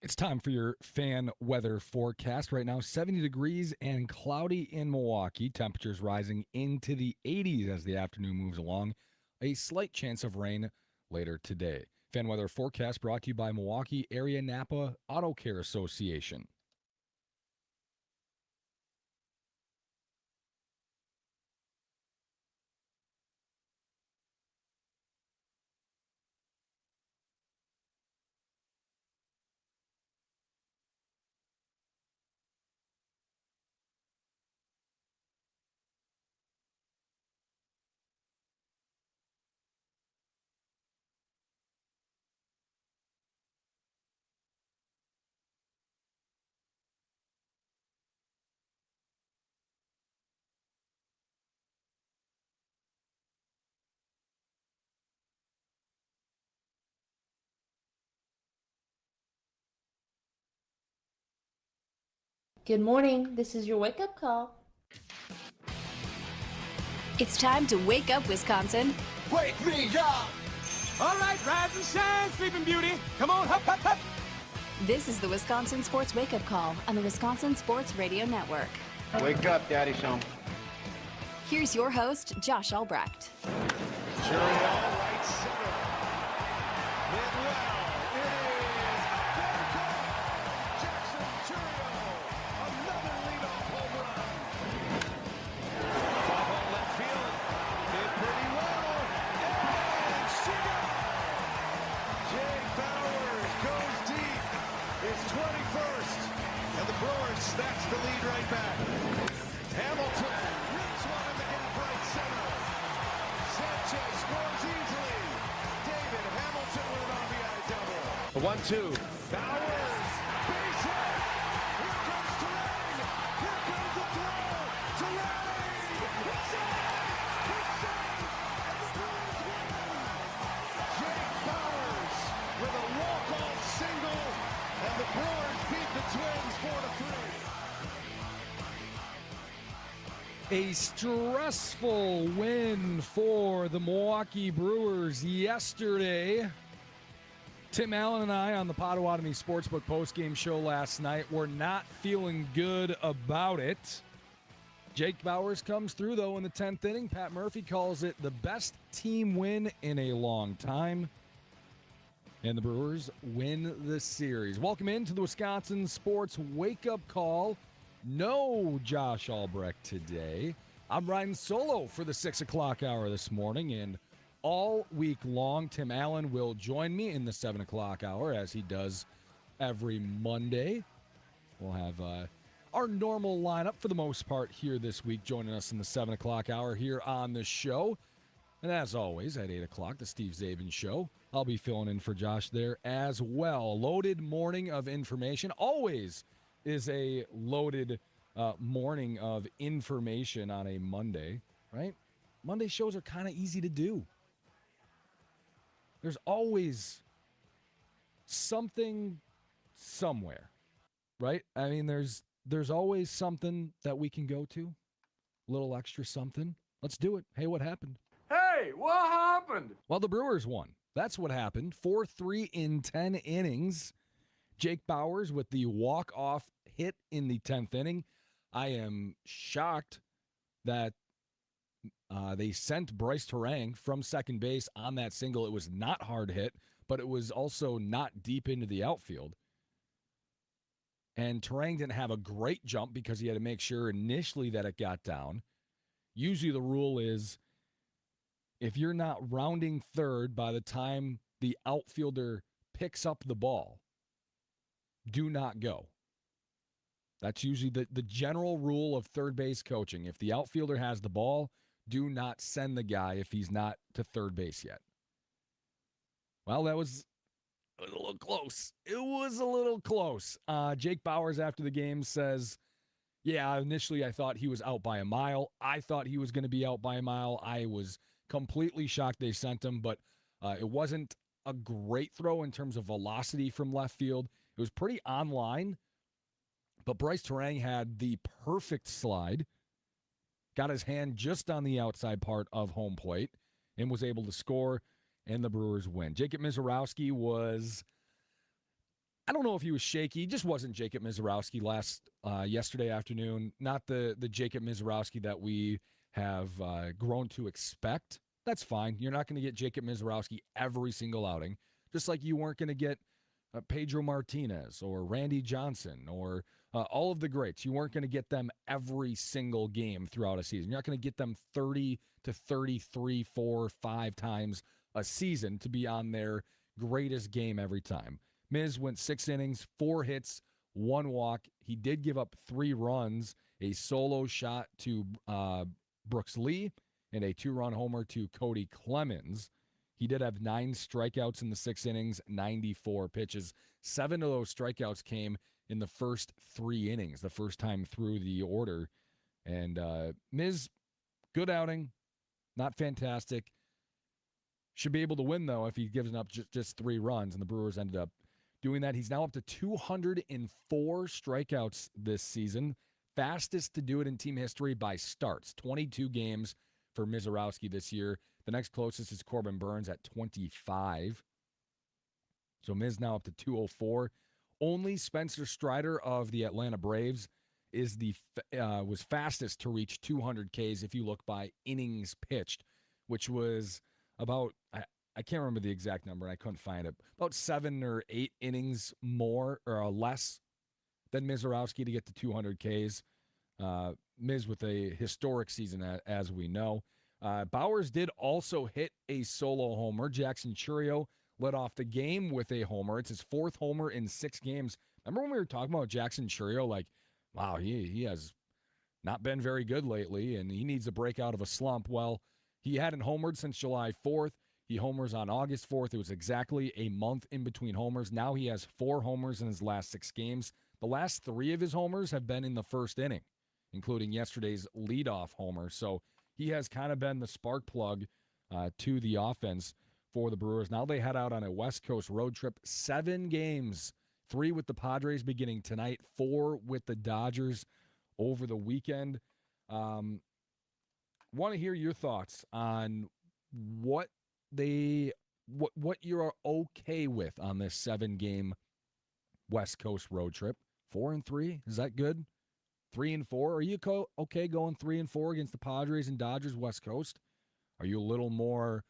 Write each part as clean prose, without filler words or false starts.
It's time for your fan weather forecast. Right now, 70 degrees and cloudy in Milwaukee. Temperatures rising into the 80s as the afternoon moves along. A slight chance of rain later today. Fan weather forecast brought to you by Milwaukee Area Napa Auto Care Association. Good morning. This is your wake up call. It's time to wake up, Wisconsin. Wake me up! All right, rise and shine, Sleeping Beauty. Come on, hop, hop, hop. This is the Wisconsin Sports Wake Up Call on the Wisconsin Sports Radio Network. Wake up, Daddy Shum. Here's your host, Josh Albrecht. Cheerio, right center. Hit well. It is up there, goal. Jackson Cheerio, another leadoff home run. Fly ball left field. Hit pretty well. And she got it. Jake Bowers goes deep. It's 21st. And the Brewers snatch the lead right back. Hamilton rips one in the gap right center. Sanchez scores easily. David Hamilton with an RBI double. The 1-2. Bowers. Base hit. Here comes Terrain. Here comes the throw. Terrain. It's safe. It's safe. And the Brewers win. Jake Bowers with a walk-off single. And the Brewers beat the Twins 4-3. A stressful win for the Milwaukee Brewers yesterday. Tim Allen and I on the Potawatomi Sportsbook postgame show last night were not feeling good about it. Jake Bowers comes through, though, in the 10th inning. Pat Murphy calls it the best team win in a long time. And the Brewers win the series. Welcome into the Wisconsin Sports Wake-Up Call. No Josh Albrecht today. I'm riding solo for the 6 o'clock hour this morning, and all week long, Tim Allen will join me in the 7 o'clock hour, as he does every Monday. We'll have our normal lineup for the most part here this week, joining us in the 7 o'clock hour here on the show. And as always, at 8 o'clock, the Steve Zabin Show. I'll be filling in for Josh there as well. Loaded morning of information. Always is a loaded morning of information on a Monday, right? Monday shows are kind of easy to do. There's always something somewhere, right? I mean, there's always something that we can go to, a little extra something. Let's do it. Hey, what happened? Hey, what happened? Well, the Brewers won. That's what happened. 4-3 in 10 innings. Jake Bowers with the walk-off hit in the 10th inning. I am shocked that they sent Bryce Terang from second base on that single. It was not hard hit, but it was also not deep into the outfield. And Terang didn't have a great jump because he had to make sure initially that it got down. Usually the rule is if you're not rounding third by the time the outfielder picks up the ball, do not go. That's usually the general rule of third base coaching. If the outfielder has the ball, do not send the guy if he's not to third base yet. Well, that was a little close. It was a little close. Jake Bowers after the game says, yeah, initially I thought he was out by a mile. I thought he was going to be out by a mile. I was completely shocked they sent him, but it wasn't a great throw in terms of velocity from left field. It was pretty online, but Bryce Terang had the perfect slide, got his hand just on the outside part of home plate, and was able to score, and the Brewers win. Jacob Mizorowski was I don't know if he was shaky. He just wasn't Jacob Mizorowski yesterday afternoon. Not the Jacob Mizorowski that we have grown to expect. That's fine. You're not going to get Jacob Mizorowski every single outing, just like you weren't going to get Pedro Martinez or Randy Johnson or all of the greats. You weren't going to get them every single game throughout a season. You're not going to get them 30 to 33, 4, 5 times a season to be on their greatest game every time. Miz went 6 innings, 4 hits, 1 walk. He did give up 3 runs, a solo shot to Brooks Lee, and a 2-run homer to Cody Clemens. He did have 9 strikeouts in the 6 innings, 94 pitches. 7 of those strikeouts came in the first 3 innings, the first time through the order. And Miz, good outing, not fantastic. Should be able to win, though, if he gives up just 3 runs, and the Brewers ended up doing that. He's now up to 204 strikeouts this season, fastest to do it in team history by starts. 22 games for Mizorowski this year. The next closest is Corbin Burns at 25. So Miz now up to 204. Only Spencer Strider of the Atlanta Braves is was fastest to reach 200 Ks if you look by innings pitched, which was about, I can't remember the exact number, and I couldn't find it, about 7 or 8 innings more or less than Mizorowski to get to 200 Ks. Miz with a historic season, as we know. Bowers did also hit a solo homer. Jackson Chourio led off the game with a homer. It's his 4th homer in 6 games. Remember when we were talking about Jackson Chourio? Like, wow, he has not been very good lately, and he needs a break out of a slump. Well, he hadn't homered since July 4th. He homers on August 4th. It was exactly a month in between homers. Now he has 4 homers in his last 6 games. The last 3 of his homers have been in the first inning, including yesterday's leadoff homer. So he has kind of been the spark plug to the offense for the Brewers. Now they head out on a West Coast road trip. 7 games, 3 with the Padres beginning tonight, 4 with the Dodgers over the weekend. Want to hear your thoughts on what you're okay with on this 7-game West Coast road trip. 4-3, is that good? 3-4, are you okay going 3-4 against the Padres and Dodgers West Coast? Are you a little more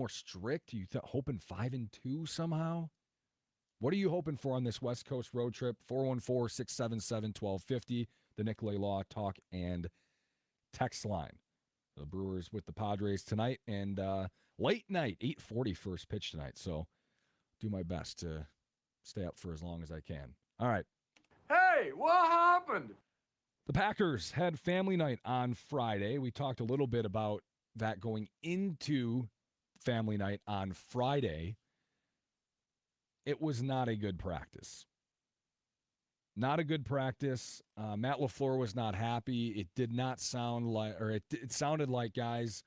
strict? Are you hoping 5-2 somehow? What are you hoping for on this West Coast road trip? 414-677-1250, the Nicolay Law Talk and text line. The Brewers with the Padres tonight, and late night, 8:40 first pitch tonight. So do my best to stay up for as long as I can. All right. Hey, what happened? The Packers had family night on Friday. We talked a little bit about that going into family night on Friday. It was not a good practice. Not a good practice. Matt LaFleur was not happy. It did not sound like, or it sounded like guys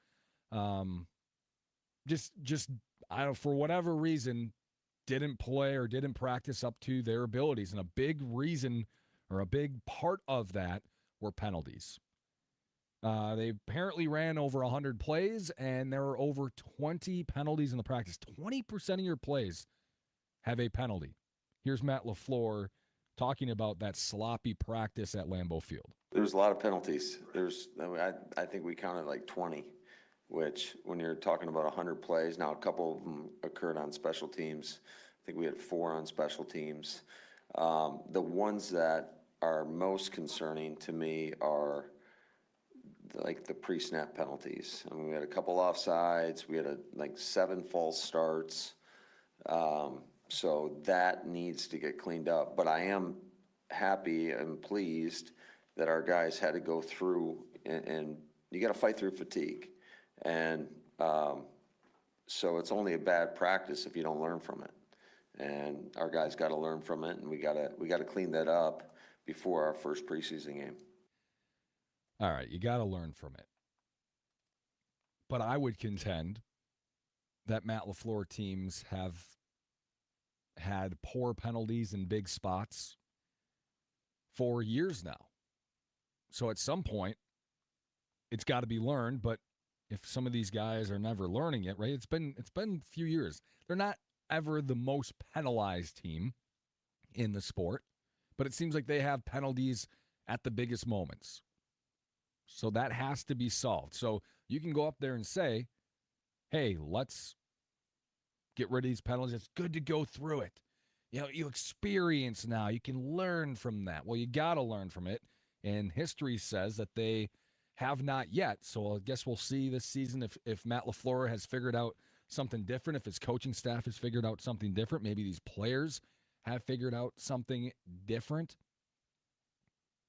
just I don't know, for whatever reason, didn't play or didn't practice up to their abilities. And a big reason or a big part of that were penalties. They apparently ran over 100 plays, and there were over 20 penalties in the practice. 20% of your plays have a penalty. Here's Matt LaFleur talking about that sloppy practice at Lambeau Field. There's a lot of penalties. I think we counted like 20, which when you're talking about 100 plays, now a couple of them occurred on special teams. I think we had 4 on special teams. The ones that are most concerning to me are like the pre-snap penalties. I mean, we had a couple offsides. We had like 7 false starts. So that needs to get cleaned up. But I am happy and pleased that our guys had to go through, and you got to fight through fatigue. And so it's only a bad practice if you don't learn from it. And our guys got to learn from it, and we got to clean that up before our first preseason game. All right, you got to learn from it. But I would contend that Matt LaFleur teams have had poor penalties in big spots for years now. So at some point, it's got to be learned. But if some of these guys are never learning it, right? It's been a few years. They're not ever the most penalized team in the sport, but it seems like they have penalties at the biggest moments. So that has to be solved. So you can go up there and say, hey, let's get rid of these penalties. It's good to go through it. You know, you experience now. You can learn from that. Well, you got to learn from it. And history says that they have not yet. So I guess we'll see this season if Matt LaFleur has figured out something different, if his coaching staff has figured out something different. Maybe these players have figured out something different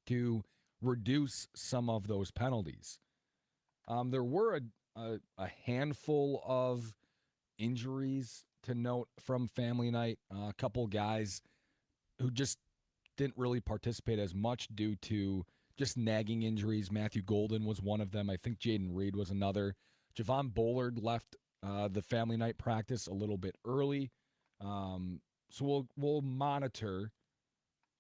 to reduce some of those penalties. There were a handful of injuries to note from family night. A couple guys who just didn't really participate as much due to just nagging injuries. Matthew Golden was one of them. I think Jaden Reed was another. Javon Bullard left the family night practice a little bit early. So we'll monitor.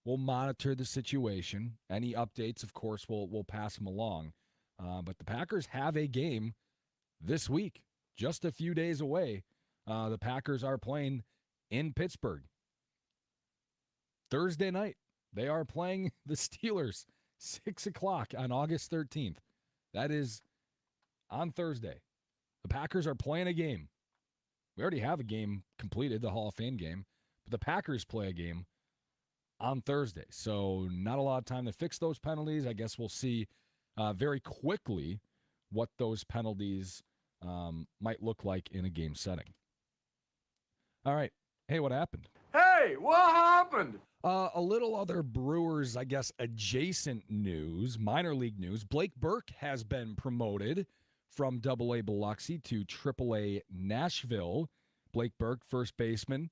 We'll monitor the situation. Any updates, of course, we'll pass them along. But the Packers have a game this week, just a few days away. The Packers are playing in Pittsburgh. Thursday night, they are playing the Steelers, 6 o'clock on August 13th. That is on Thursday. The Packers are playing a game. We already have a game completed, the Hall of Fame game, but the Packers play a game on Thursday. So not a lot of time to fix those penalties. I guess we'll see very quickly what those penalties might look like in a game setting. All right. Hey, what happened? Hey, what happened? A little other Brewers, I guess, adjacent news, minor league news. Blake Burke has been promoted from AA Biloxi to AAA Nashville. Blake Burke, first baseman,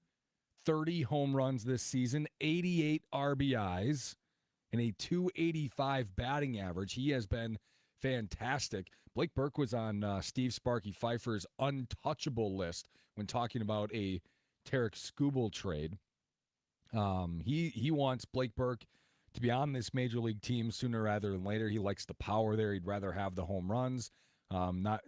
30 home runs this season, 88 RBIs, and a 285 batting average. He has been fantastic. Blake Burke was on Steve Sparky Pfeiffer's untouchable list when talking about a Tarek Skubal trade. He wants Blake Burke to be on this major league team sooner rather than later. He likes the power there. He'd rather have the home runs.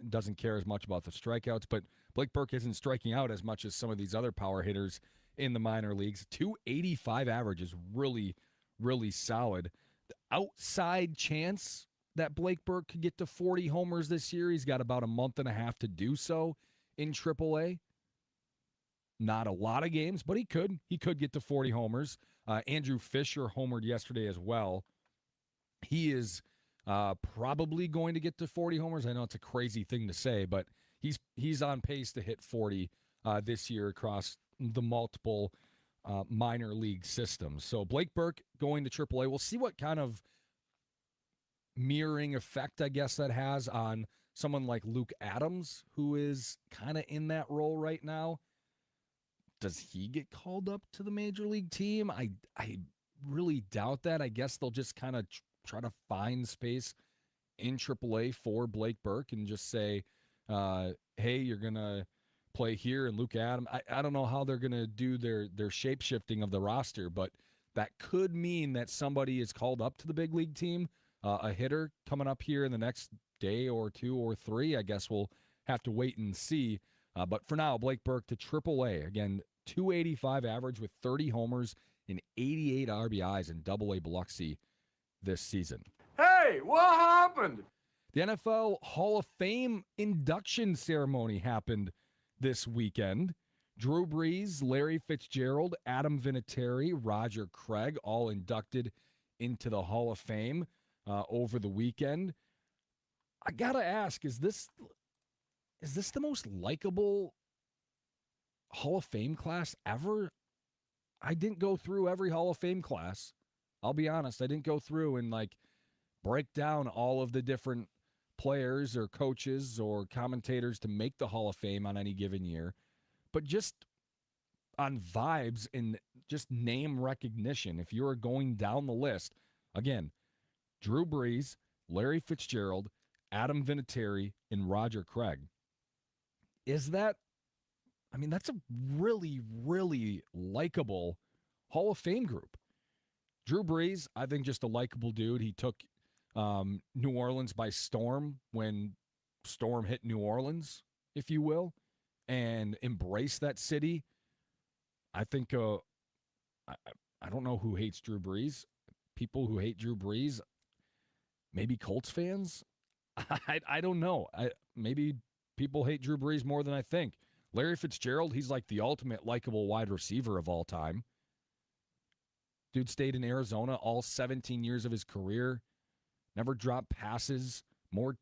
Doesn't care as much about the strikeouts, but Blake Burke isn't striking out as much as some of these other power hitters in the minor leagues. 285 average is really, really solid. The outside chance that Blake Burke could get to 40 homers this year, he's got about a month and a half to do so in AAA. Not a lot of games, but he could. He could get to 40 homers. Andrew Fisher homered yesterday as well. He is probably going to get to 40 homers. I know it's a crazy thing to say, but he's on pace to hit 40 this year across the multiple minor league systems. So Blake Burke going to AAA. We'll see what kind of mirroring effect, I guess, that has on someone like Luke Adams, who is kind of in that role right now. Does he get called up to the major league team? I really doubt that. I guess they'll just kind of try to find space in AAA for Blake Burke and just say, hey, you're going to play here. And Luke Adams, I don't know how they're going to do their shape-shifting of the roster, but that could mean that somebody is called up to the big league team, a hitter coming up here in the next day or two or three. I guess we'll have to wait and see. But for now, Blake Burke to AAA. Again, 285 average with 30 homers and 88 RBIs in AA Biloxi this season. Hey, what happened? The NFL Hall of Fame induction ceremony happened this weekend. Drew Brees, Larry Fitzgerald, Adam Vinatieri, Roger Craig, all inducted into the Hall of Fame over the weekend. I got to ask, is this the most likable Hall of Fame class ever? I didn't go through every Hall of Fame class. I'll be honest. I didn't go through and break down all of the different players or coaches or commentators to make the Hall of Fame on any given year. But just on vibes and just name recognition, if you're going down the list, again, Drew Brees, Larry Fitzgerald, Adam Vinatieri, and Roger Craig. That's a really, really likable Hall of Fame group. Drew Brees, I think just a likable dude. He took New Orleans by storm when storm hit New Orleans, if you will, and embraced that city I think I don't know who hates Drew Brees. People who hate Drew Brees, maybe Colts fans. I don't know. Maybe people hate Drew Brees more than I think. Larry Fitzgerald, he's like the ultimate likable wide receiver of all time. Dude stayed in Arizona all 17 years of his career. Never dropped passes. More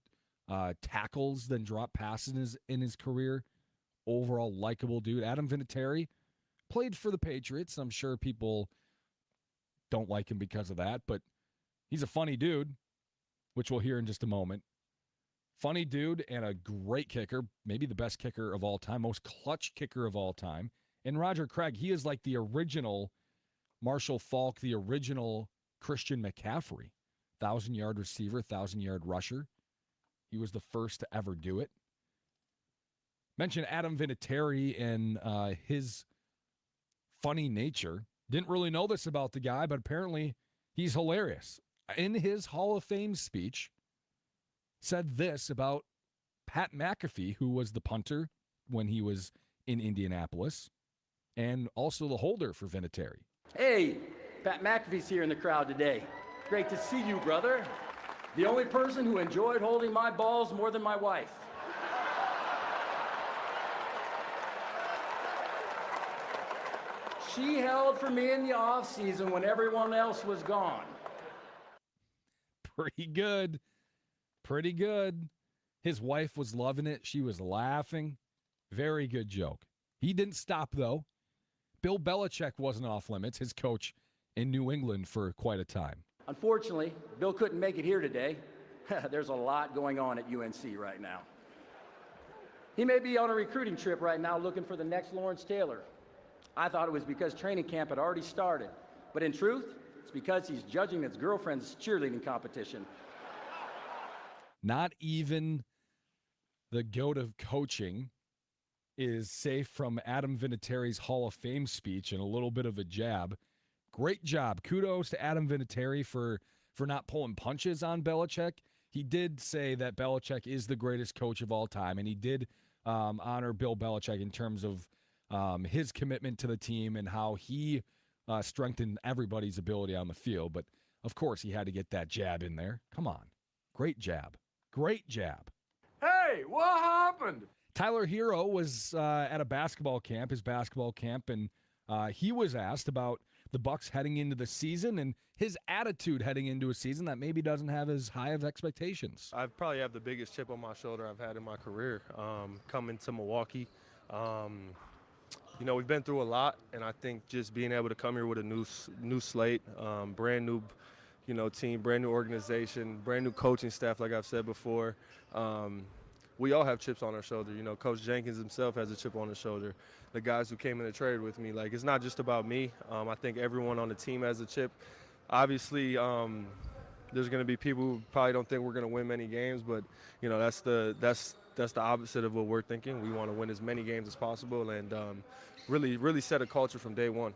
tackles than drop passes in his career. Overall likable dude. Adam Vinatieri played for the Patriots. I'm sure people don't like him because of that, but he's a funny dude, which we'll hear in just a moment. Funny dude and a great kicker, maybe the best kicker of all time, most clutch kicker of all time. And Roger Craig, he is like the original Marshall Faulk, the original Christian McCaffrey. 1,000-yard receiver, 1,000-yard rusher. He was the first to ever do it. Mentioned Adam Vinatieri and his funny nature. Didn't really know this about the guy, but apparently he's hilarious. In his Hall of Fame speech, said this about Pat McAfee, who was the punter when he was in Indianapolis, and also the holder for Vinatieri. Hey, Pat McAfee's here in the crowd today. Great to see you, brother. The only person who enjoyed holding my balls more than my wife. She held for me in the off season when everyone else was gone. Pretty good. Pretty good. His wife was loving it. She was laughing. Very good joke. He didn't stop, though. Bill Belichick wasn't off limits, his coach in New England for quite a time. Unfortunately, Bill couldn't make it here today. There's a lot going on at UNC right now. He may be on a recruiting trip right now looking for the next Lawrence Taylor. I thought it was because training camp had already started. But in truth, it's because he's judging his girlfriend's cheerleading competition. Not even the goat of coaching is safe from Adam Vinatieri's Hall of Fame speech and a little bit of a jab. Great job. Kudos to Adam Vinatieri for not pulling punches on Belichick. He did say that Belichick is the greatest coach of all time, and he did honor Bill Belichick in terms of his commitment to the team and how he strengthened everybody's ability on the field. But, of course, he had to get that jab in there. Come on. Great jab. Great jab. Hey, what happened? Tyler Hero was at a basketball camp, his basketball camp, and he was asked about the Bucks heading into the season and his attitude heading into a season that maybe doesn't have as high of expectations. I probably have the biggest chip on my shoulder I've had in my career coming to Milwaukee. We've been through a lot, and I think just being able to come here with a new slate, brand new, team, brand new organization, brand new coaching staff, like I've said before. We all have chips on our shoulder. Coach Jenkins himself has a chip on his shoulder. The guys who came in and traded with me, it's not just about me. I think everyone on the team has a chip. Obviously, there's going to be people who probably don't think we're going to win many games, but that's the opposite of what we're thinking. We want to win as many games as possible and really set a culture from day one.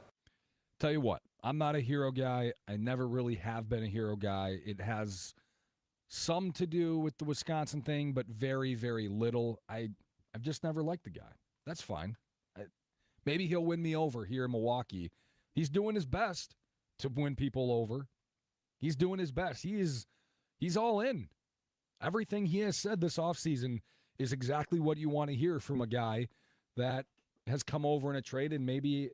Tell you what, I'm not a hero guy. I never really have been a hero guy. It has some to do with the Wisconsin thing, but very, very little. I've just never liked the guy. That's fine. Maybe he'll win me over here in Milwaukee. He's doing his best to win people over. He's doing his best. He's all in. Everything he has said this offseason is exactly what you want to hear from a guy that has come over in a trade and maybe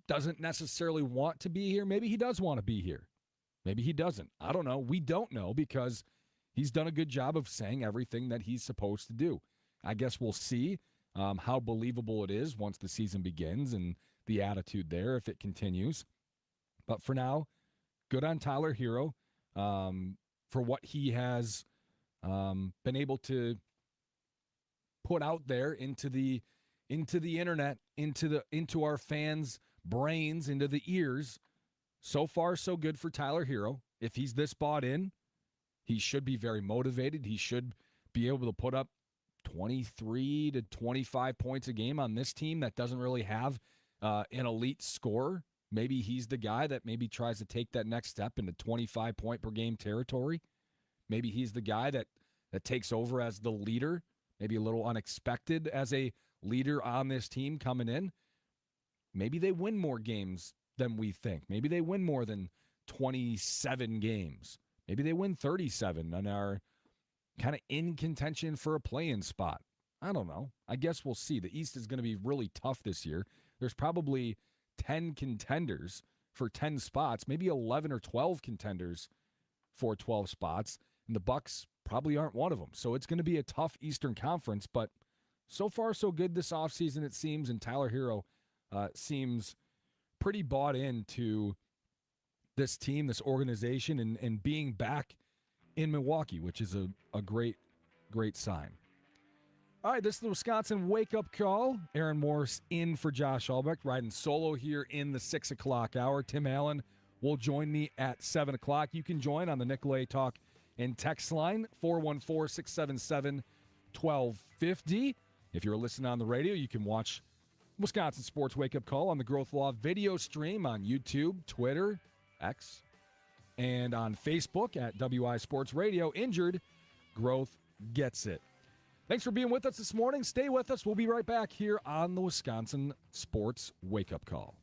doesn't necessarily want to be here. Maybe he does want to be here. Maybe he doesn't. I don't know. We don't know because he's done a good job of saying everything that he's supposed to do. I guess we'll see how believable it is once the season begins and the attitude there if it continues. But for now, good on Tyler Hero for what he has been able to put out there into the internet, into our fans' brains, into the ears. So far, so good for Tyler Hero. If he's this bought in, he should be very motivated. He should be able to put up 23 to 25 points a game on this team that doesn't really have an elite scorer. Maybe he's the guy that maybe tries to take that next step into 25-point-per-game territory. Maybe he's the guy that takes over as the leader, maybe a little unexpected as a leader on this team coming in. Maybe they win more games than we think. Maybe they win more than 27 games. Maybe they win 37 and are kind of in contention for a play-in spot. I don't know. I guess we'll see. The East is going to be really tough this year. There's probably 10 contenders for 10 spots, maybe 11 or 12 contenders for 12 spots, and the Bucks probably aren't one of them. So it's going to be a tough Eastern Conference, but so far so good this offseason, it seems, and Tyler Hero seems pretty bought into this team, this organization, and being back in Milwaukee, which is a great, great sign. All right, this is the Wisconsin wake-up call. Aaron Morris in for Josh Albrecht, riding solo here in the 6 o'clock hour. Tim Allen will join me at 7 o'clock. You can join on the Nicolay Talk and text line, 414-677-1250. If you're listening on the radio, you can watch Wisconsin Sports Wake-Up Call on the Growth Law video stream on YouTube, Twitter, X, and on Facebook at WI Sports Radio. Injured, Growth gets it. Thanks for being with us this morning. Stay with us. We'll be right back here on the Wisconsin Sports Wake-Up Call.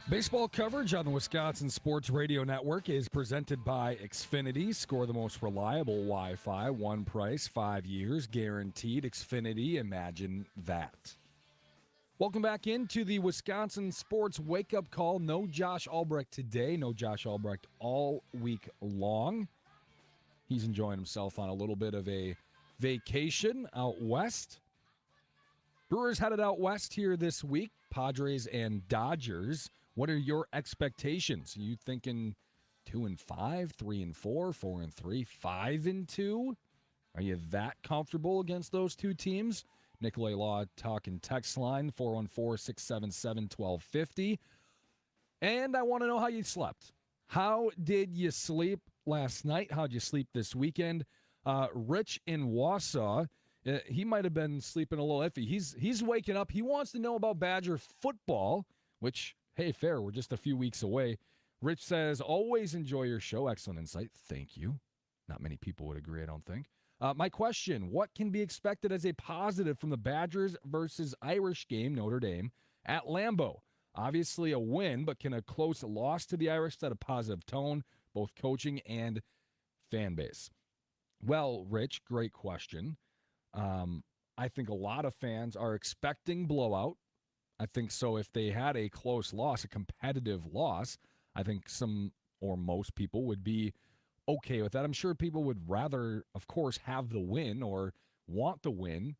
Baseball coverage on the Wisconsin Sports Radio Network is presented by Xfinity. Score the most reliable Wi-Fi. One price, 5 years, guaranteed. Xfinity, imagine that. Welcome back into the Wisconsin Sports Wake-Up Call. No Josh Albrecht today. No Josh Albrecht all week long. He's enjoying himself on a little bit of a vacation out west. Brewers headed out west here this week. Padres and Dodgers. What are your expectations? Are you thinking 2-5, 3-4, 4-3, 5-2? Are you that comfortable against those two teams? Nikolai Law talking text line 414-677-1250. And I want to know how you slept. How did you sleep last night? How'd you sleep this weekend? Rich in Wausau, he might have been sleeping a little iffy. He's waking up. He wants to know about Badger football, which, hey, fair. We're just a few weeks away. Rich says, always enjoy your show. Excellent insight. Thank you. Not many people would agree, I don't think. My question, what can be expected as a positive from the Badgers versus Irish game, Notre Dame, at Lambeau? Obviously a win, but can a close loss to the Irish set a positive tone, both coaching and fan base? Well, Rich, great question. I think a lot of fans are expecting blowout. I think so if they had a close loss, a competitive loss, I think some or most people would be okay with that. I'm sure people would rather, of course, have the win or want the win.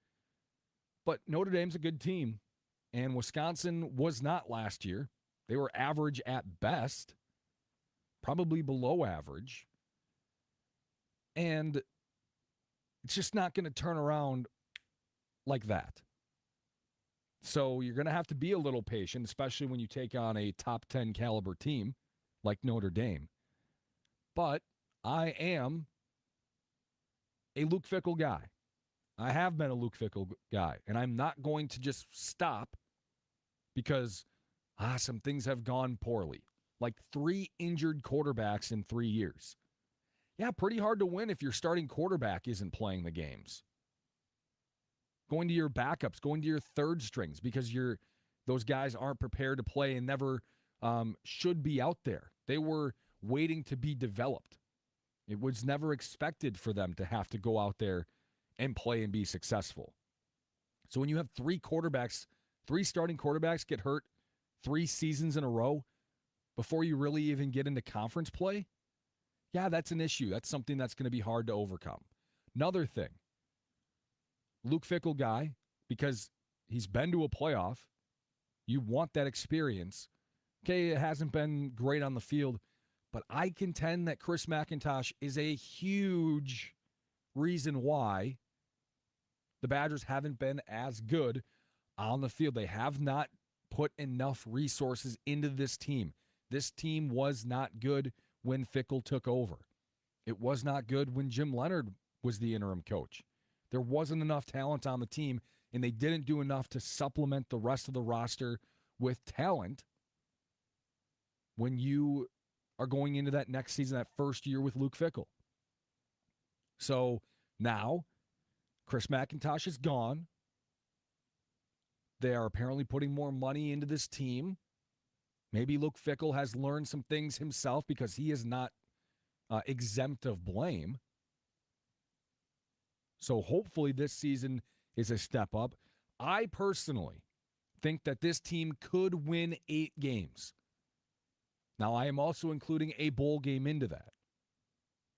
But Notre Dame's a good team, and Wisconsin was not last year. They were average at best, probably below average. And it's just not going to turn around like that. So you're going to have to be a little patient, especially when you take on a top 10 caliber team like Notre Dame. But I am a Luke Fickell guy. I have been a Luke Fickell guy, and I'm not going to just stop because some things have gone poorly. Like 3 injured quarterbacks in 3 years. Yeah, pretty hard to win if your starting quarterback isn't playing the games. Going to your backups, going to your third strings because those guys aren't prepared to play and never should be out there. They were waiting to be developed. It was never expected for them to have to go out there and play and be successful. So when you have 3 starting quarterbacks get hurt 3 seasons in a row before you really even get into conference play, yeah, that's an issue. That's something that's going to be hard to overcome. Another thing, Luke Fickell guy, because he's been to a playoff, you want that experience. Okay, it hasn't been great on the field, but I contend that Chris McIntosh is a huge reason why the Badgers haven't been as good on the field. They have not put enough resources into this team. This team was not good when Fickell took over. It was not good when Jim Leonard was the interim coach. There wasn't enough talent on the team, and they didn't do enough to supplement the rest of the roster with talent when you are going into that next season, that first year with Luke Fickell. So now, Chris McIntosh is gone. They are apparently putting more money into this team. Maybe Luke Fickell has learned some things himself because he is not exempt of blame. So hopefully this season is a step up. I personally think that this team could win 8 games. Now, I am also including a bowl game into that.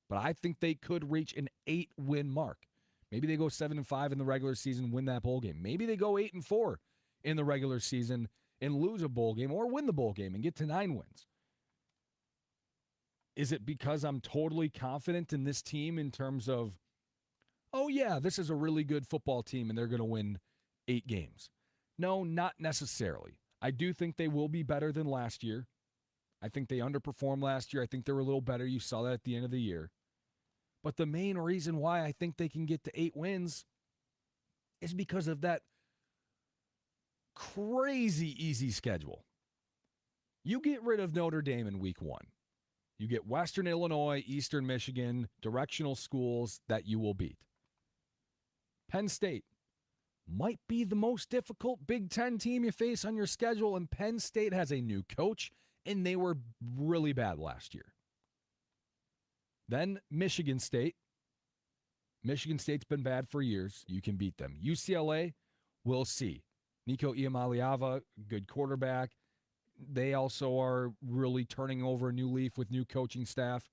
But I think they could reach an 8-win mark. Maybe they go 7-5 in the regular season, win that bowl game. Maybe they go 8-4 in the regular season and lose a bowl game or win the bowl game and get to 9 wins. Is it because I'm totally confident in this team in terms of, oh yeah, this is a really good football team and they're going to win 8 games? No, not necessarily. I do think they will be better than last year. I think they underperformed last year. I think they were a little better. You saw that at the end of the year. But the main reason why I think they can get to 8 wins is because of that crazy easy schedule. You get rid of Notre Dame in week 1. You get Western Illinois, Eastern Michigan, directional schools that you will beat. Penn State, might be the most difficult Big Ten team you face on your schedule, and Penn State has a new coach, and they were really bad last year. Then Michigan State. Michigan State's been bad for years. You can beat them. UCLA, we'll see. Nico Iamaleava, good quarterback. They also are really turning over a new leaf with new coaching staff.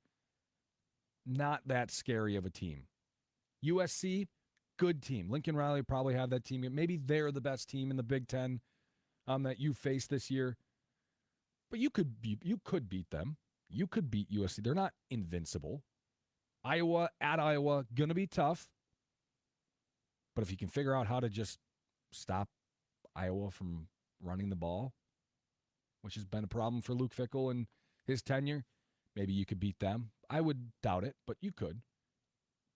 Not that scary of a team. USC, good team. Lincoln Riley probably have that team. Maybe they're the best team in the Big Ten that you faced this year. But you could beat them. You could beat USC. They're not invincible. Iowa, at Iowa, going to be tough. But if you can figure out how to just stop Iowa from running the ball, which has been a problem for Luke Fickell in his tenure, maybe you could beat them. I would doubt it, but you could.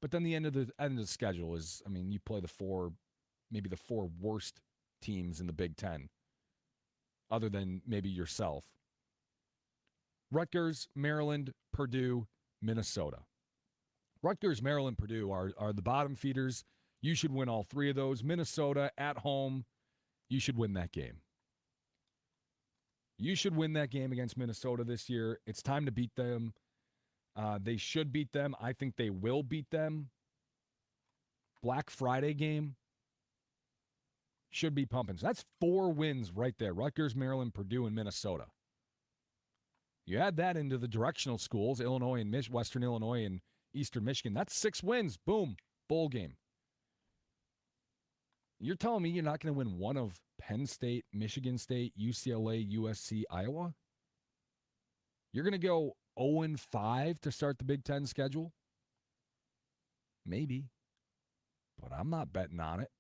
But then the end of the schedule is, I mean, you play the four worst teams in the Big Ten, other than maybe yourself. Rutgers, Maryland, Purdue, Minnesota. Rutgers, Maryland, Purdue are the bottom feeders. You should win all three of those. Minnesota at home, you should win that game. You should win that game against Minnesota this year. It's time to beat them. They should beat them. I think they will beat them. Black Friday game should be pumping. So that's 4 wins right there. Rutgers, Maryland, Purdue, and Minnesota. You add that into the directional schools, Illinois and Western Illinois and Eastern Michigan. That's 6 wins. Boom. Bowl game. You're telling me you're not going to win one of Penn State, Michigan State, UCLA, USC, Iowa? You're going to go 0-5 to start the Big Ten schedule? Maybe. But I'm not betting on it.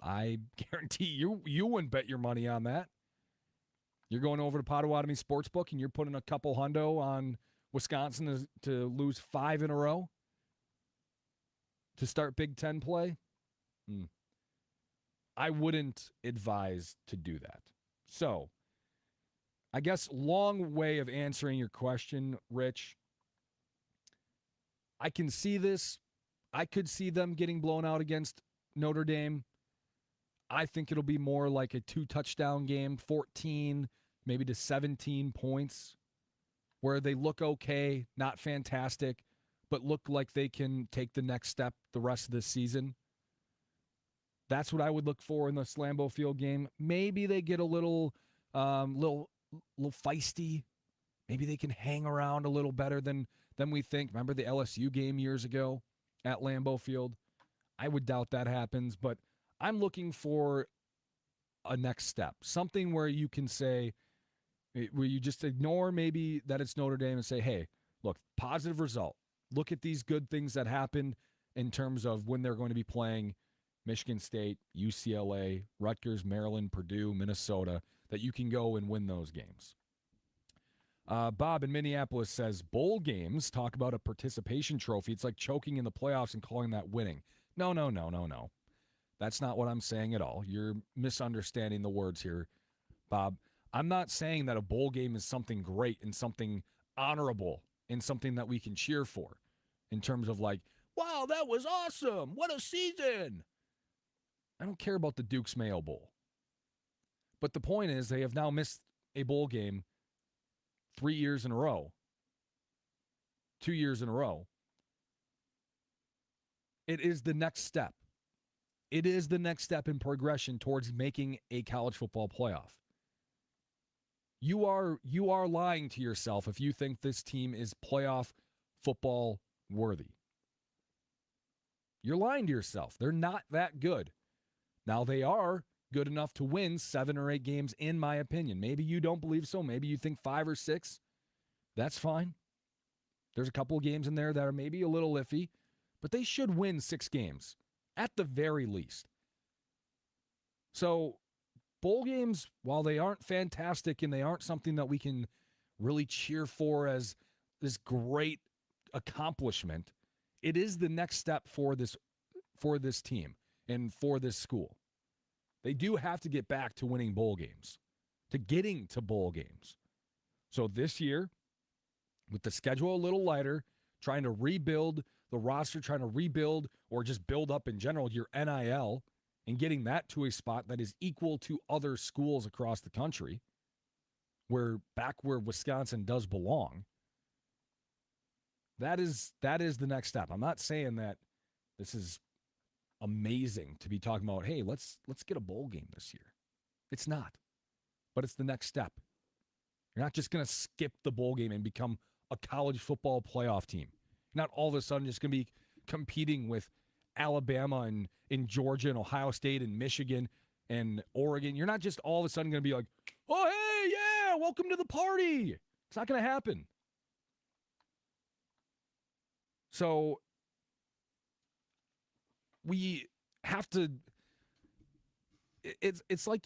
I guarantee you wouldn't bet your money on that. You're going over to Potawatomi Sportsbook and you're putting a couple hundo on Wisconsin to lose 5 in a row to start Big Ten play? I wouldn't advise to do that. So, I guess long way of answering your question, Rich. I can see this. I could see them getting blown out against Notre Dame. I think it'll be more like a 2-touchdown game, 14, maybe to 17 points, where they look okay, not fantastic, but look like they can take the next step the rest of this season. That's what I would look for in the Lambeau Field game. Maybe they get a little feisty. Maybe they can hang around a little better than we think. Remember the LSU game years ago at Lambeau Field? I would doubt that happens, but I'm looking for a next step, something where you can say, where you just ignore maybe that it's Notre Dame and say, hey, look, positive result. Look at these good things that happened in terms of when they're going to be playing Michigan State, UCLA, Rutgers, Maryland, Purdue, Minnesota, that you can go and win those games. Bob in Minneapolis says, bowl games talk about a participation trophy. It's like choking in the playoffs and calling that winning. No. That's not what I'm saying at all. You're misunderstanding the words here, Bob. I'm not saying that a bowl game is something great and something honorable and something that we can cheer for in terms of like, wow, that was awesome. What a season. I don't care about the Duke's Mayo Bowl. But the point is they have now missed a bowl game 3 years in a row, 2 years in a row. It is the next step. It is the next step in progression towards making a college football playoff. You are lying to yourself if you think this team is playoff football worthy. You're lying to yourself. They're not that good. Now they are good enough to win 7 or 8 games, in my opinion. Maybe you don't believe so. Maybe you think 5 or 6. That's fine. There's a couple of games in there that are maybe a little iffy, but they should win 6 games at the very least. So bowl games, while they aren't fantastic and they aren't something that we can really cheer for as this great accomplishment, it is the next step for this team and for this school. They do have to get back to winning bowl games, to getting to bowl games. So this year, with the schedule a little lighter, trying to rebuild the roster, trying to rebuild or just build up in general your NIL and getting that to a spot that is equal to other schools across the country, back where Wisconsin does belong. That is the next step. I'm not saying that this is amazing to be talking about, hey, let's get a bowl game this year. It's not. But it's the next step. You're not just going to skip the bowl game and become a college football playoff team. You're not all of a sudden just going to be competing with Alabama and Georgia and Ohio State and Michigan and Oregon. You're not just all of a sudden going to be like, oh, hey, yeah, welcome to the party. It's not going to happen. So we have to. It's like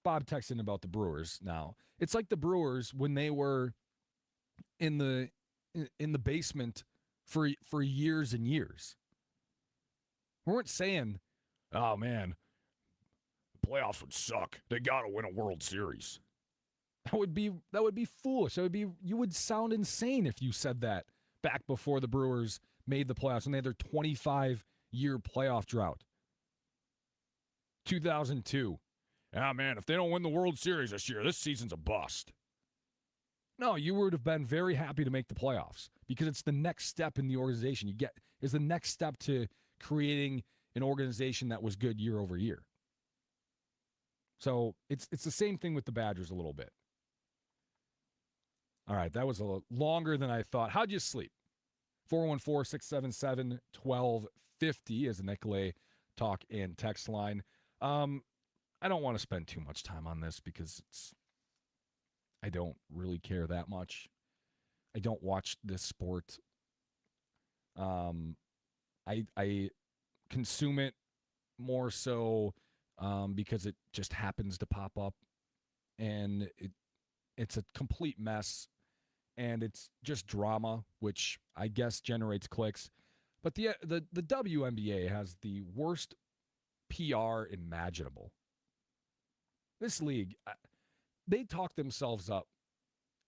Bob texting about the Brewers now. It's like the Brewers when they were in the basement for years and years. We weren't saying, oh man, the playoffs would suck. They got to win a World Series. That would be foolish. You would sound insane if you said that back before the Brewers made the playoffs and they had their 25-year playoff drought. 2002. Ah, man, if they don't win the World Series this year, this season's a bust. No, you would have been very happy to make the playoffs because it's the next step in the organization. Is the next step to creating an organization that was good year over year. So it's the same thing with the Badgers a little bit. All right, that was a little longer than I thought. How'd you sleep? 414-677-1250 is the Nicolay talk and text line. I don't want to spend too much time on this because I don't really care that much. I don't watch this sport. I consume it more so because it just happens to pop up, and it's a complete mess, and it's just drama, which I guess generates clicks. But the WNBA has the worst PR imaginable. This league, they talk themselves up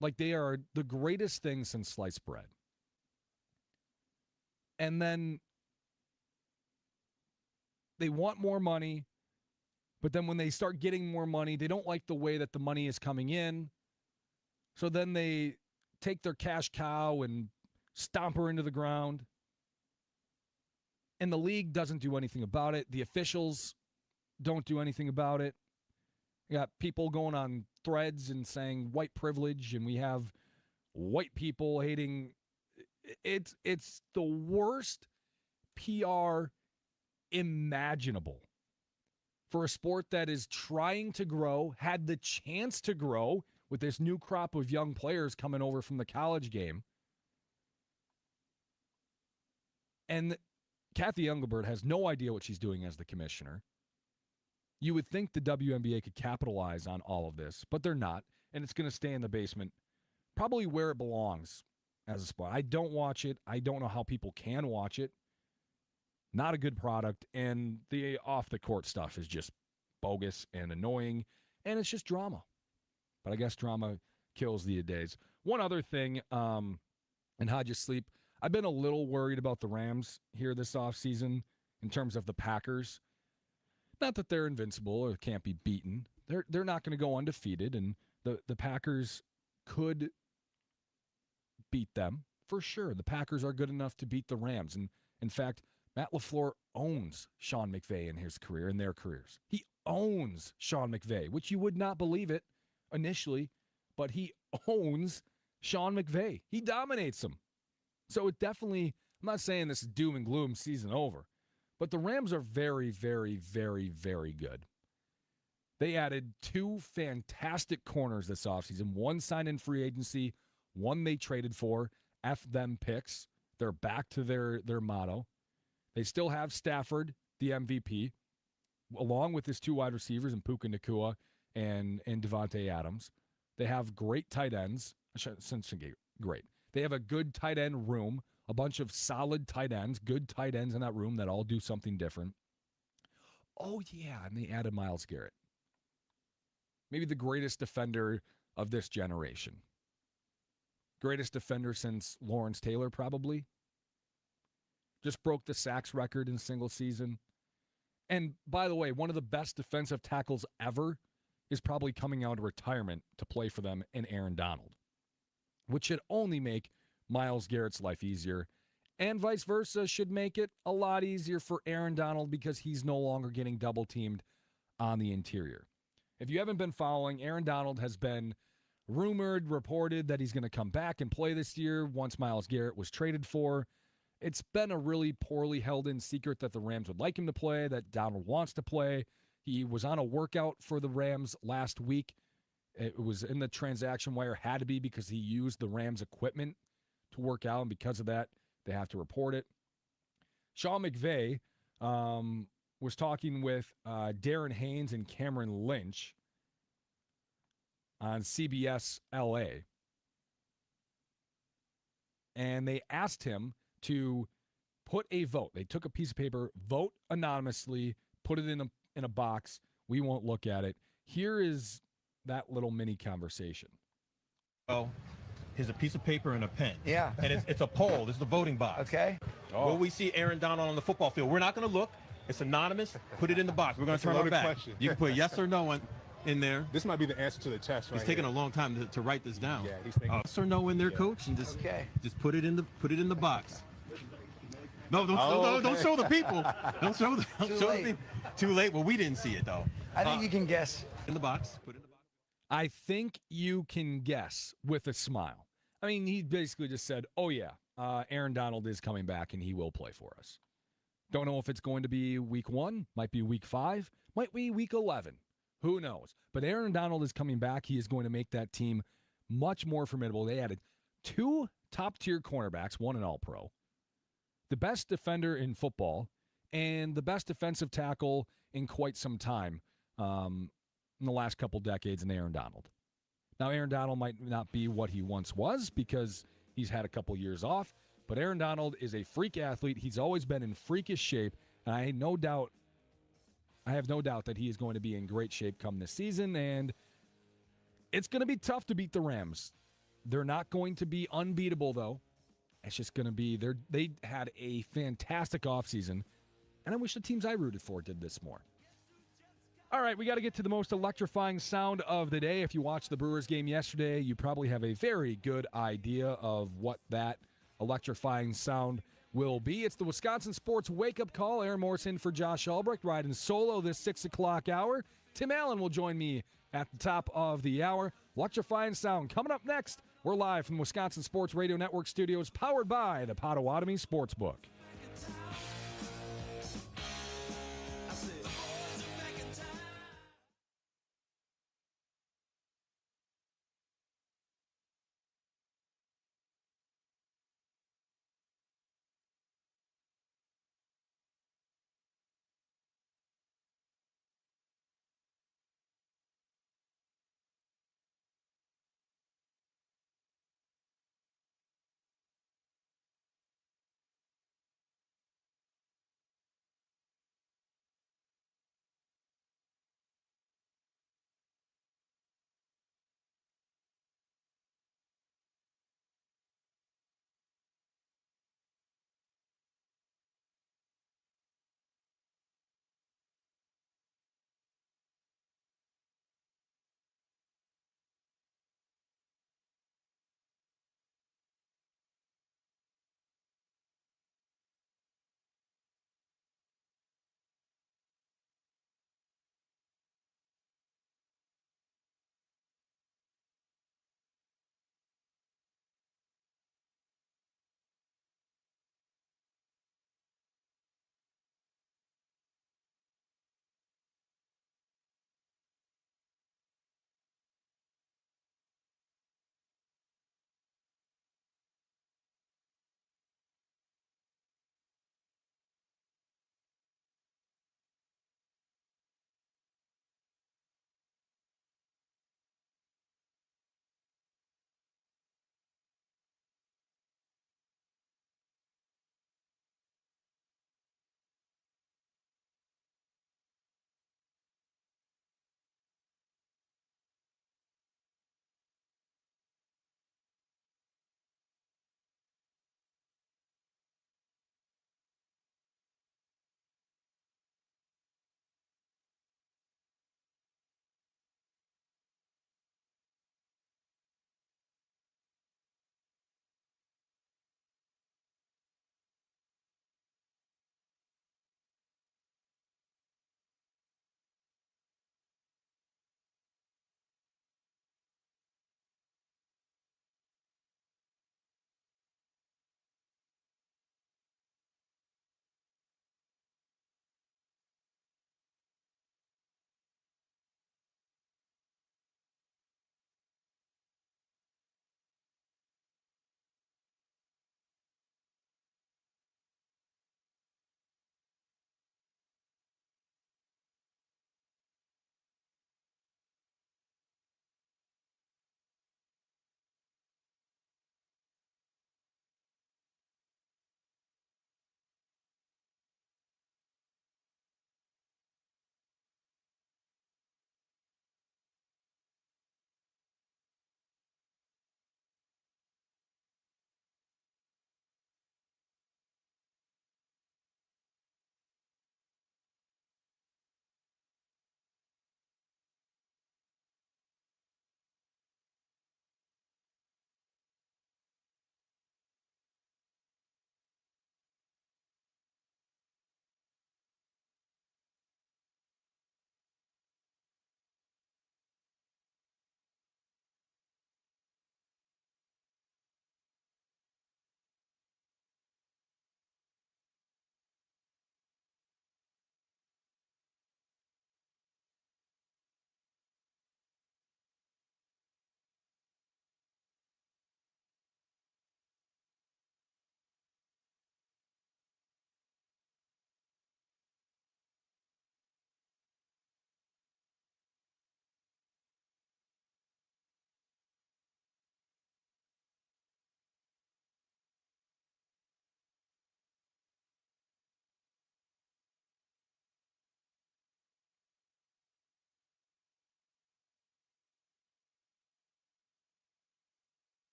like they are the greatest thing since sliced bread. And then they want more money, but then when they start getting more money, they don't like the way that the money is coming in. So then they take their cash cow and stomp her into the ground. And the league doesn't do anything about it. The officials don't do anything about it. You got people going on threads and saying white privilege, and we have white people hating. It's the worst PR imaginable for a sport that is trying to grow, had the chance to grow with this new crop of young players coming over from the college game. And Kathy Engelbert has no idea what she's doing as the commissioner. You would think the WNBA could capitalize on all of this, but they're not, and it's going to stay in the basement, probably where it belongs as a sport. I don't watch it. I don't know how people can watch it. Not a good product, and the off-the-court stuff is just bogus and annoying, and it's just drama. But I guess drama kills the days. One other thing, and how'd you sleep? I've been a little worried about the Rams here this offseason in terms of the Packers. Not that they're invincible or can't be beaten. They're not going to go undefeated, and the Packers could beat them for sure. The Packers are good enough to beat the Rams. And in fact, Matt LaFleur owns Sean McVay in his career, in their careers. He owns Sean McVay, which you would not believe it initially, but he owns Sean McVay. He dominates him. So it definitely, I'm not saying this is doom and gloom, season over, but the Rams are very, very, very, very good. They added 2 fantastic corners this offseason. One signed in free agency, one they traded for. F them picks. They're back to their motto. They still have Stafford, the MVP, along with his 2 wide receivers in Puka Nacua and Devontae Adams. They have great tight ends. Great. They have a good tight end room, a bunch of solid tight ends, good tight ends in that room that all do something different. Oh, yeah, and they added Myles Garrett. Maybe the greatest defender of this generation. Greatest defender since Lawrence Taylor, probably. Just broke the sacks record in single season. And by the way, one of the best defensive tackles ever is probably coming out of retirement to play for them in Aaron Donald, which should only make Myles Garrett's life easier. And vice versa, should make it a lot easier for Aaron Donald because he's no longer getting double-teamed on the interior. If you haven't been following, Aaron Donald has been rumored, reported that he's going to come back and play this year once Myles Garrett was traded for. It's been a really poorly held-in secret that the Rams would like him to play, that Donald wants to play. He was on a workout for the Rams last week. It was in the transaction wire, had to be because he used the Rams equipment to work out, and because of that, they have to report it. Sean McVay was talking with Darren Haynes and Cameron Lynch on CBS LA. And they asked him to put a vote. They took a piece of paper, vote anonymously, put it in a box. We won't look at it. Here is that little mini conversation. Oh, here's a piece of paper and a pen. Yeah. And it's a poll. This is the voting box. Okay. Will we see Aaron Donald on the football field? We're not going to look. It's anonymous. Put it in the box. We're going to turn our back. Question. You can put yes or no in there. This might be the answer to the test. It's taking a long time to write this down. Yeah, he's taking. Yes or no in there, coach, and just put it in the box. No, don't show the people. Don't show the people. Too late. Well, we didn't see it though. I think you can guess. In the box. Put it in the box. I think you can guess with a smile. I mean, he basically just said, oh, yeah, Aaron Donald is coming back and he will play for us. Don't know if it's going to be week 1, might be week 5, might be week 11. Who knows? But Aaron Donald is coming back. He is going to make that team much more formidable. They added 2 top-tier cornerbacks, 1 an all-pro, the best defender in football, and the best defensive tackle in quite some time in the last couple decades in Aaron Donald. Now, Aaron Donald might not be what he once was because he's had a couple years off, but Aaron Donald is a freak athlete. He's always been in freakish shape, and I have no doubt that he is going to be in great shape come this season, and it's going to be tough to beat the Rams. They're not going to be unbeatable, though. It's just going to be they had a fantastic offseason, and I wish the teams I rooted for did this more. All right, we got to get to the most electrifying sound of the day. If you watched the Brewers game yesterday, you probably have a very good idea of what that electrifying sound will be. It's the Wisconsin Sports Wake-Up Call. Aaron Morrison for Josh Albrecht riding solo this 6 o'clock hour. Tim Allen will join me at the top of the hour. Electrifying sound coming up next. We're live from Wisconsin Sports Radio Network studios, powered by the Potawatomi Sportsbook.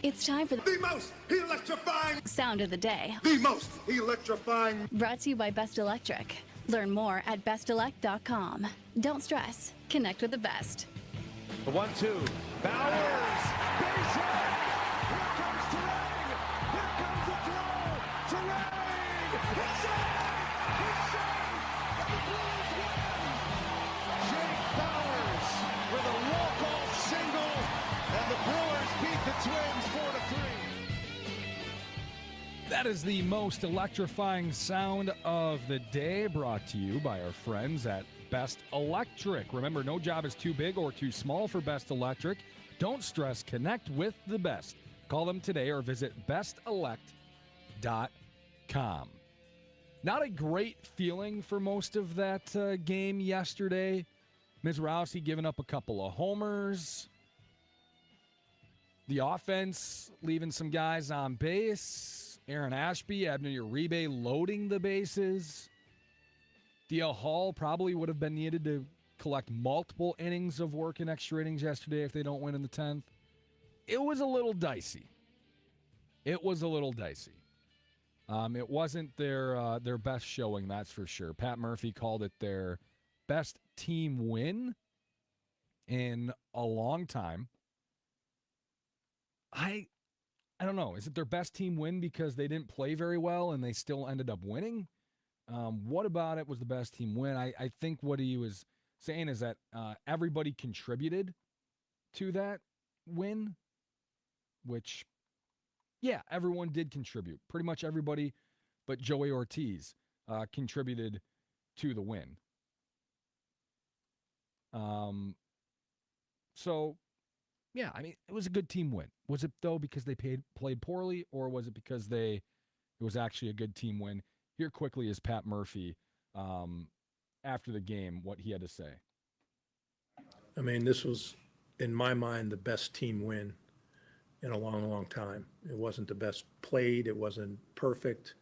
It's time for The most electrifying, sound of the day. the most electrifying. Brought to you by Best Electric. Learn more at bestelect.com. Don't stress. Connect with the best. The 1-2. Bowers. Base hit. Here comes Terang. Here comes the throw. Terang. It's safe. It's safe. And the Brewers win. Jake Bowers with a walk-off single. And the Brewers beat the Twins 4-3. That is the most electrifying sound of the day, brought to you by our friends at Best Electric. Remember, no job is too big or too small for Best Electric. Don't stress. Connect with the best. Call them today or visit bestelect.com. Not a great feeling for most of that game yesterday. Mizrahi giving up a couple of homers. The offense leaving some guys on base. Aaron Ashby, Abner Uribe loading the bases. DL Hall probably would have been needed to collect multiple innings of work in extra innings yesterday if they don't win in the 10th. It was a little dicey. It wasn't their best showing, that's for sure. Pat Murphy called it their best team win in a long time. I don't know. Is it their best team win because they didn't play very well and they still ended up winning? What about it was the best team win? I think what he was saying is that everybody contributed to that win, which, yeah, everyone did contribute. Pretty much everybody but Joey Ortiz contributed to the win. So, yeah, I mean, it was a good team win. Was it, though, because they played poorly, or was it because it was actually a good team win? Here quickly is Pat Murphy after the game, what he had to say. I mean, this was, in my mind, the best team win in a long, long time. It wasn't the best played. It wasn't perfect.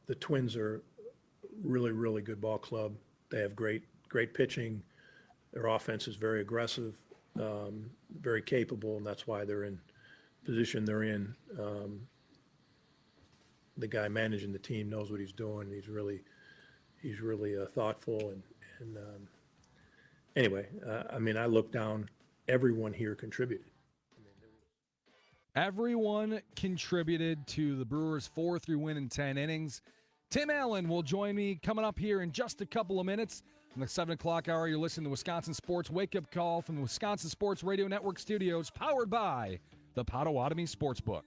The Twins are really, really good ball club. They have great pitching. Their offense is very aggressive, very capable, and that's why they're in position they're in. The guy managing the team knows what he's doing. He's really thoughtful. And anyway, I mean, I look down. Everyone here contributed. Everyone contributed to the Brewers' 4-3 win in 10 innings. Tim Allen will join me coming up here in just a couple of minutes. In the 7 o'clock hour, you're listening to Wisconsin Sports Wake-Up Call from the Wisconsin Sports Radio Network studios, powered by the Potawatomi Sportsbook.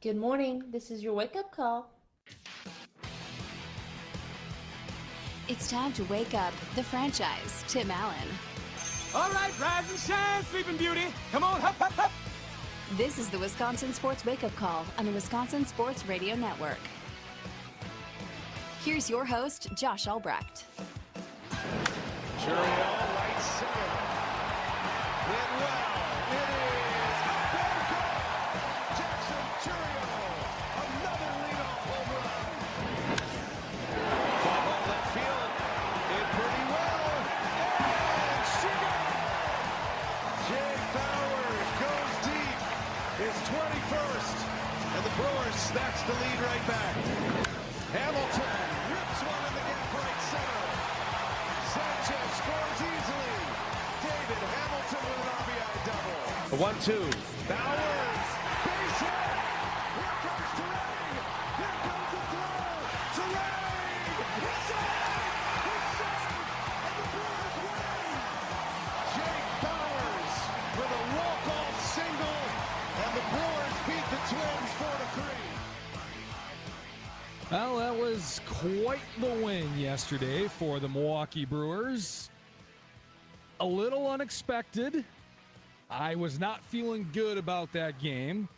Good morning. This is your wake up call. It's time to wake up the franchise, Tim Allen. All right, rise and shine, Sleeping Beauty. Come on, hop, hop, hop. This is the Wisconsin Sports Wake Up Call on the Wisconsin Sports Radio Network. Here's your host, Josh Albrecht. Churiel, right center. Hit well. It is up and gone. Jackson Churiel, another leadoff home run. Fly ball left field. Did pretty well. And she got it. Jake Bowers goes deep. His 21st. And the Brewers snatch the lead right back. Hamilton rips one in the gap right center. Sanchez scores easily. David Hamilton with an RBI double. The 1-2. Bowers. Base hit. Here comes Terang. Here comes the throw. Terang. He's safe. He's safe. And the Brewers win. Jake Bowers with a walk-off single. And the Brewers beat the Twins 4-3. Well, that was quite the win yesterday for the Milwaukee Brewers. A little unexpected. I was not feeling good about that game.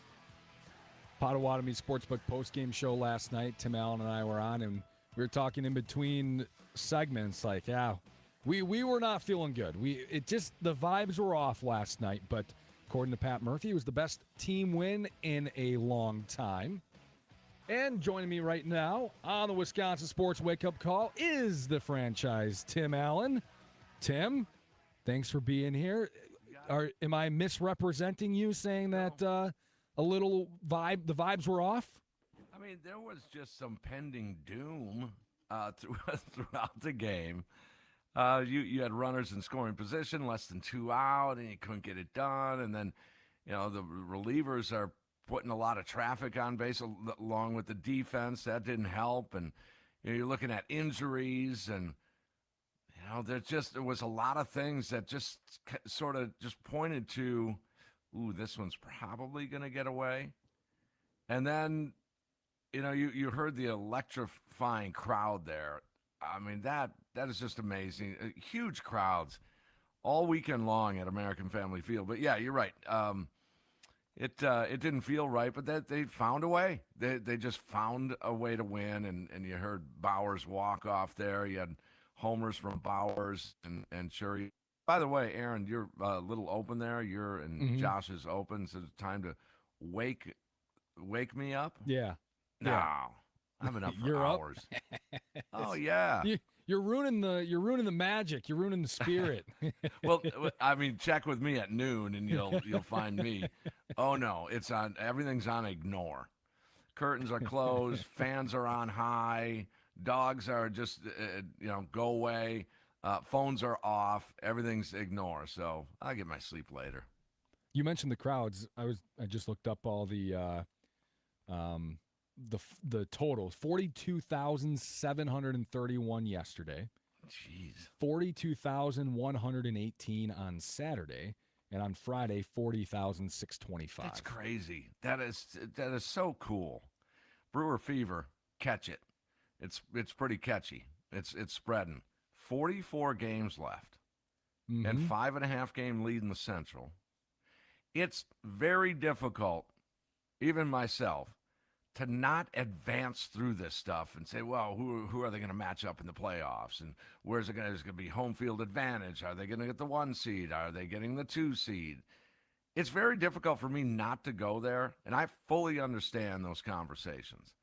Potawatomi Sportsbook postgame show last night, Tim Allen and I were on, and we were talking in between segments like, yeah, we were not feeling good. The vibes were off last night, but according to Pat Murphy, it was the best team win in a long time. And joining me right now on the Wisconsin Sports Wake Up Call is the franchise, Tim Allen. Tim, thanks for being here. Am I misrepresenting you saying that the vibes were off? I mean, there was just some pending doom throughout the game. You had runners in scoring position, less than 2 out, and you couldn't get it done. And then, the relievers are putting a lot of traffic on base along with the defense. That didn't help. And you're looking at injuries, and there was a lot of things that just sort of just pointed to, ooh, this one's probably going to get away. And then, you heard the electrifying crowd there. I mean, that is just amazing. Huge crowds all weekend long at American Family Field. But yeah, you're right. It didn't feel right, but that they found a way. They just found a way to win, and you heard Bowers walk off there. You had homers from Bowers and Shuri. By the way, Aaron, you're a little open there. You're and Josh is open, so it's time to wake me up. Yeah. No, yeah. I'm enough for you're hours. Oh yeah. You're ruining the magic. You're ruining the spirit. Well, I mean, check with me at noon, and you'll find me. Oh no, everything's on ignore. Curtains are closed. Fans are on high. Dogs are just go away. Phones are off. Everything's ignore. So I'll get my sleep later. You mentioned the crowds. I just looked up all the total. 42,731 yesterday. Jeez. 42,118 on Saturday, and on Friday 40,625. That's crazy. That is so cool. Brewer fever, catch it. It's pretty catchy. It's spreading. 44 games left, and 5.5 game lead in the Central. It's very difficult, even myself, to not advance through this stuff and say, well, who are they going to match up in the playoffs? And there's going to be home field advantage? Are they going to get the 1 seed? Are they getting the 2 seed? It's very difficult for me not to go there, and I fully understand those conversations.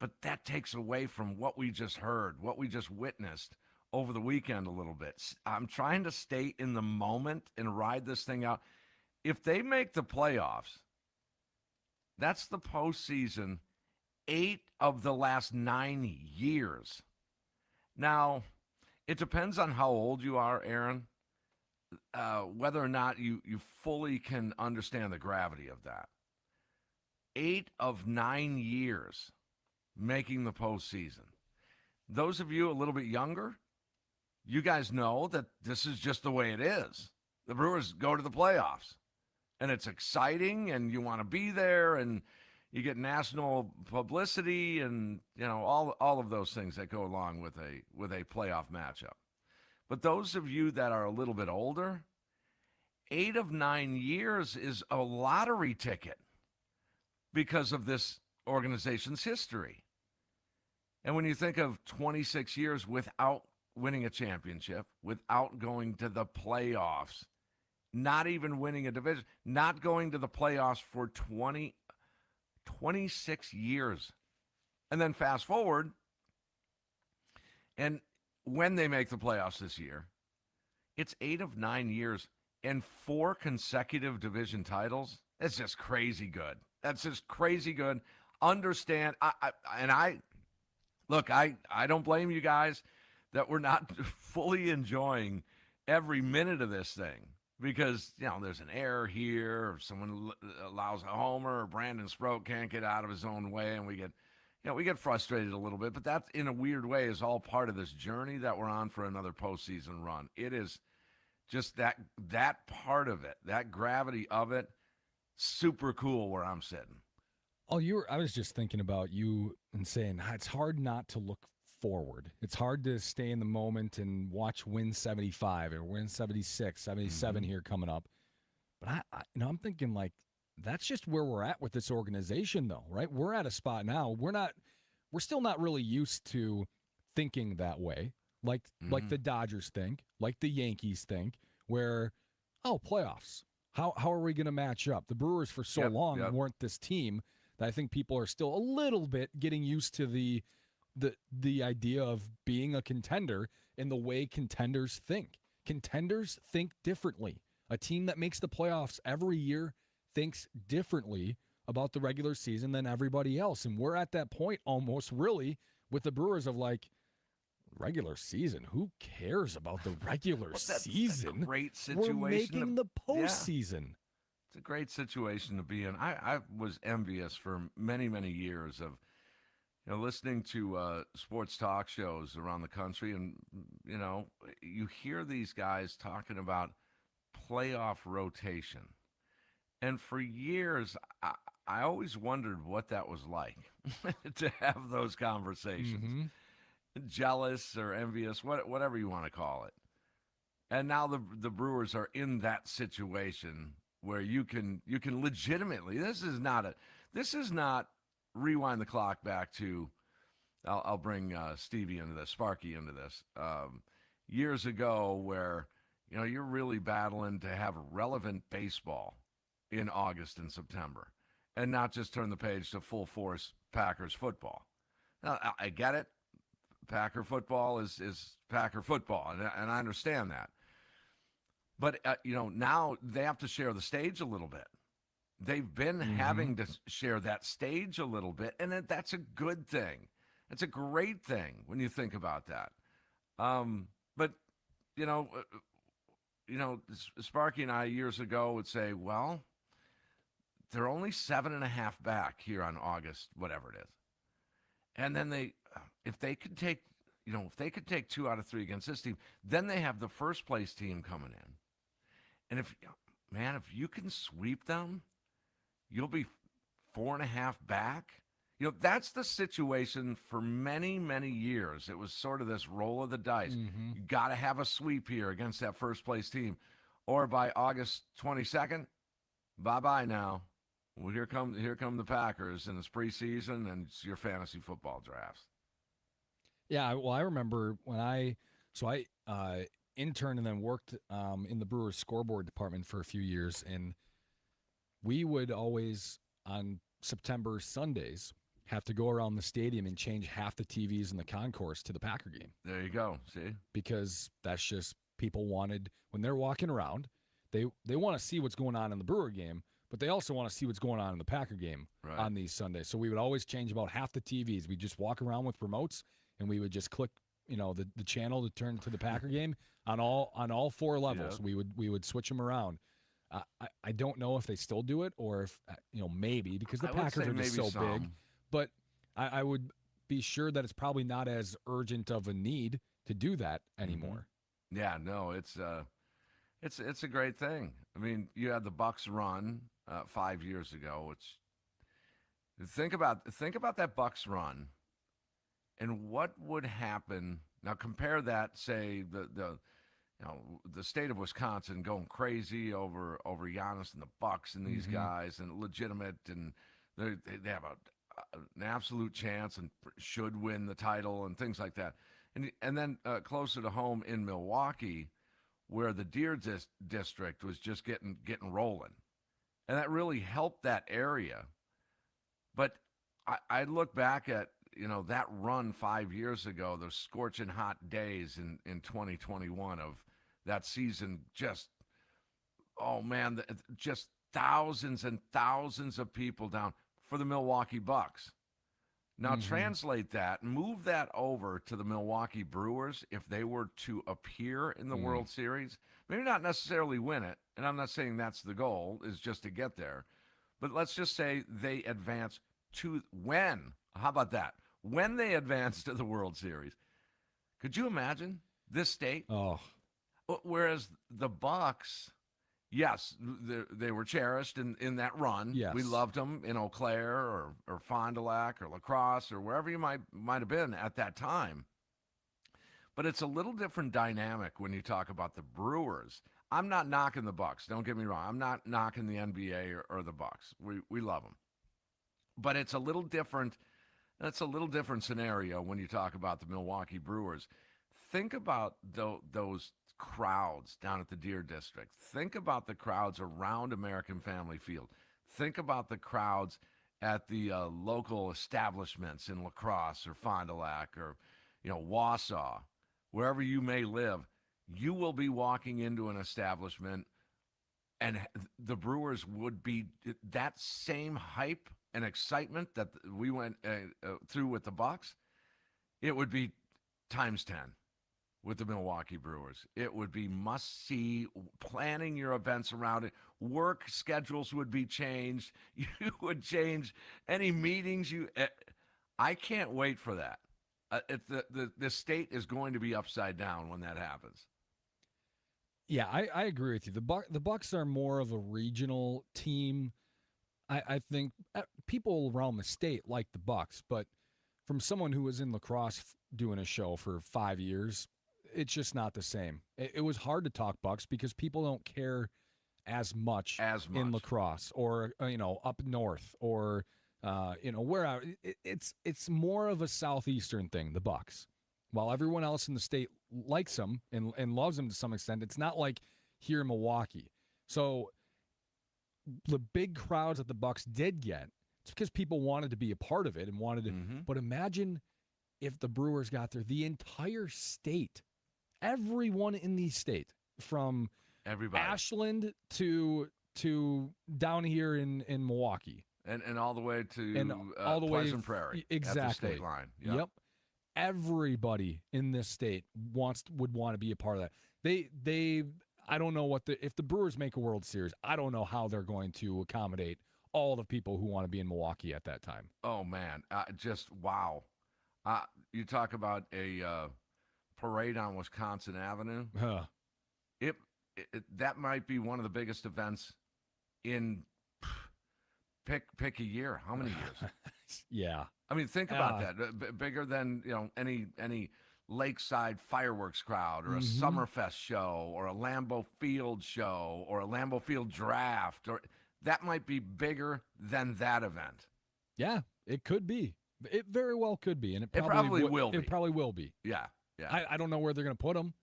But that takes away from what we just heard, what we just witnessed over the weekend a little bit. I'm trying to stay in the moment and ride this thing out. If they make the playoffs, that's the postseason 8 of the last 9 years. Now, it depends on how old you are, Aaron, whether or not you fully can understand the gravity of that. 8 of 9 years making the postseason. Those of you a little bit younger, you guys know that this is just the way it is. The Brewers go to the playoffs. And it's exciting, and you want to be there, and You get national publicity and, all of those things that go along with a playoff matchup. But those of you that are a little bit older, 8 of 9 years is a lottery ticket because of this organization's history. And when you think of 26 years without winning a championship, without going to the playoffs, not even winning a division, not going to the playoffs for 26 years. And then fast forward, and when they make the playoffs this year, it's 8 of 9 years and 4 consecutive division titles. It's just crazy good. That's just crazy good. Understand, I don't blame you guys that we're not fully enjoying every minute of this thing because, there's an error here, or someone allows a homer, or Brandon Sproat can't get out of his own way, and we get frustrated a little bit, but that, in a weird way, is all part of this journey that we're on for another postseason run. It is just that part of it, that gravity of it, super cool where I'm sitting. Oh, I was just thinking about you and saying it's hard not to look forward. It's hard to stay in the moment and watch win 75 or win 76, 77 here coming up. But I'm thinking like that's just where we're at with this organization though, right? We're at a spot now. We're still not really used to thinking that way. Like the Dodgers think, like the Yankees think, where playoffs. How are we going to match up? The Brewers for so long weren't this team that I think people are still a little bit getting used to the idea of being a contender in the way contenders think. Contenders think differently. A team that makes the playoffs every year thinks differently about the regular season than everybody else. And we're at that point almost really with the Brewers of like, regular season, who cares about the regular season? A great situation. We're making the postseason. Yeah. It's a great situation to be in. I was envious for many, many years of listening to sports talk shows around the country, and you hear these guys talking about playoff rotation, and for years I always wondered what that was like to have those conversations. Jealous or envious, whatever you want to call it. And now the Brewers are in that situation where you can legitimately, this is not rewind the clock back to, I'll bring Stevie into this, Sparky into this, years ago where, you're really battling to have relevant baseball in August and September and not just turn the page to full force Packers football. Now, I get it. Packer football is Packer football, and I understand that. But, now they have to share the stage a little bit. They've been having to share that stage a little bit, and that's a good thing. It's a great thing when you think about that. But, Sparky and I years ago would say, well, they're only 7.5 back here on August, whatever it is. And then if they could take 2 out of 3 against this team, then they have the first place team coming in. And if you can sweep them, you'll be 4.5 back. That's the situation for many, many years. It was sort of this roll of the dice. You got to have a sweep here against that first place team. Or by August 22nd, bye-bye now. Well, here come the Packers, and it's preseason, and it's your fantasy football drafts. Yeah, well, I remember when I interned and then worked in the Brewers scoreboard department for a few years, and we would always, on September Sundays, have to go around the stadium and change half the TVs in the concourse to the Packer game. There you go, see? Because that's just people wanted, when they're walking around, they want to see what's going on in the Brewer game, but they also want to see what's going on in the Packer game on these Sundays. So we would always change about half the TVs. We'd just walk around with remotes, and we would just click, the channel to turn to the Packer game on all 4 levels. Yep. We would switch them around. I don't know if they still do it or if maybe because the Packers are just so big. But I would be sure that it's probably not as urgent of a need to do that anymore. Yeah, no, it's a great thing. I mean, you had the Bucks run 5 years ago, which Think about that Bucks run, and what would happen. Now compare that, say the state of Wisconsin going crazy over Giannis and the Bucks and these guys, and legitimate, and they have an absolute chance and should win the title and things like that. And then closer to home in Milwaukee, where the Deer District was just getting rolling, and that really helped that area. But I look back at that run 5 years ago, those scorching hot days in 2021 of that season. Just just thousands and thousands of people down for the Milwaukee Bucks. Now translate that, move that over to the Milwaukee Brewers if they were to appear in the World Series. Maybe not necessarily win it, and I'm not saying that's the goal, is just to get there. But let's just say they advance to how about that? When they advance to the World Series. Could you imagine this state? Oh. Whereas the Bucks, yes, they were cherished in that run. Yes. We loved them in Eau Claire or Fond du Lac or La Crosse or wherever you might have been at that time. But it's a little different dynamic when you talk about the Brewers. I'm not knocking the Bucks. Don't get me wrong. I'm not knocking the NBA or the Bucks. We love them. But it's a little different. That's a little different scenario when you talk about the Milwaukee Brewers. Think about those crowds down at the Deer District. Think about the crowds around American Family Field. Think about the crowds at the local establishments in La Crosse or Fond du Lac or Wausau, wherever you may live. You will be walking into an establishment, and the Brewers would be that same hype and excitement that we went through with the Bucks. It would be times 10 with the Milwaukee Brewers. It would be must-see, planning your events around it. Work schedules would be changed. You would change any meetings. I can't wait for that. The state is going to be upside down when that happens. Yeah, I agree with you. The Bucks are more of a regional team. I think people around the state like the Bucks, but from someone who was in La Crosse doing a show for 5 years, it's just not the same. It was hard to talk Bucks because people don't care as much in La Crosse or up north or where it's more of a southeastern thing. The Bucks, while everyone else in the state likes them and loves them to some extent, it's not like here in Milwaukee. So the big crowds that the Bucks did get, it's because people wanted to be a part of it and wanted to. But imagine if the Brewers got there, the entire state, everyone in the state, from Ashland to down here in Milwaukee, and all the way to Pleasant Prairie, exactly, at the state line. Yep. Everybody in this state would want to be a part of that. They I don't know if the Brewers make a World Series, I don't know how they're going to accommodate all the people who want to be in Milwaukee at that time. Oh man, just wow. You talk about a parade on Wisconsin Avenue. That might be one of the biggest events in pick a year. How many years? Yeah. I mean, think about that. Bigger than any lakeside fireworks crowd or a Summerfest show or a Lambeau Field show or a Lambeau Field draft, or that might be bigger than that event. Yeah, it could be. It very well could be, and it probably will be. It probably will be. Yeah, yeah. I don't know where they're going to put them.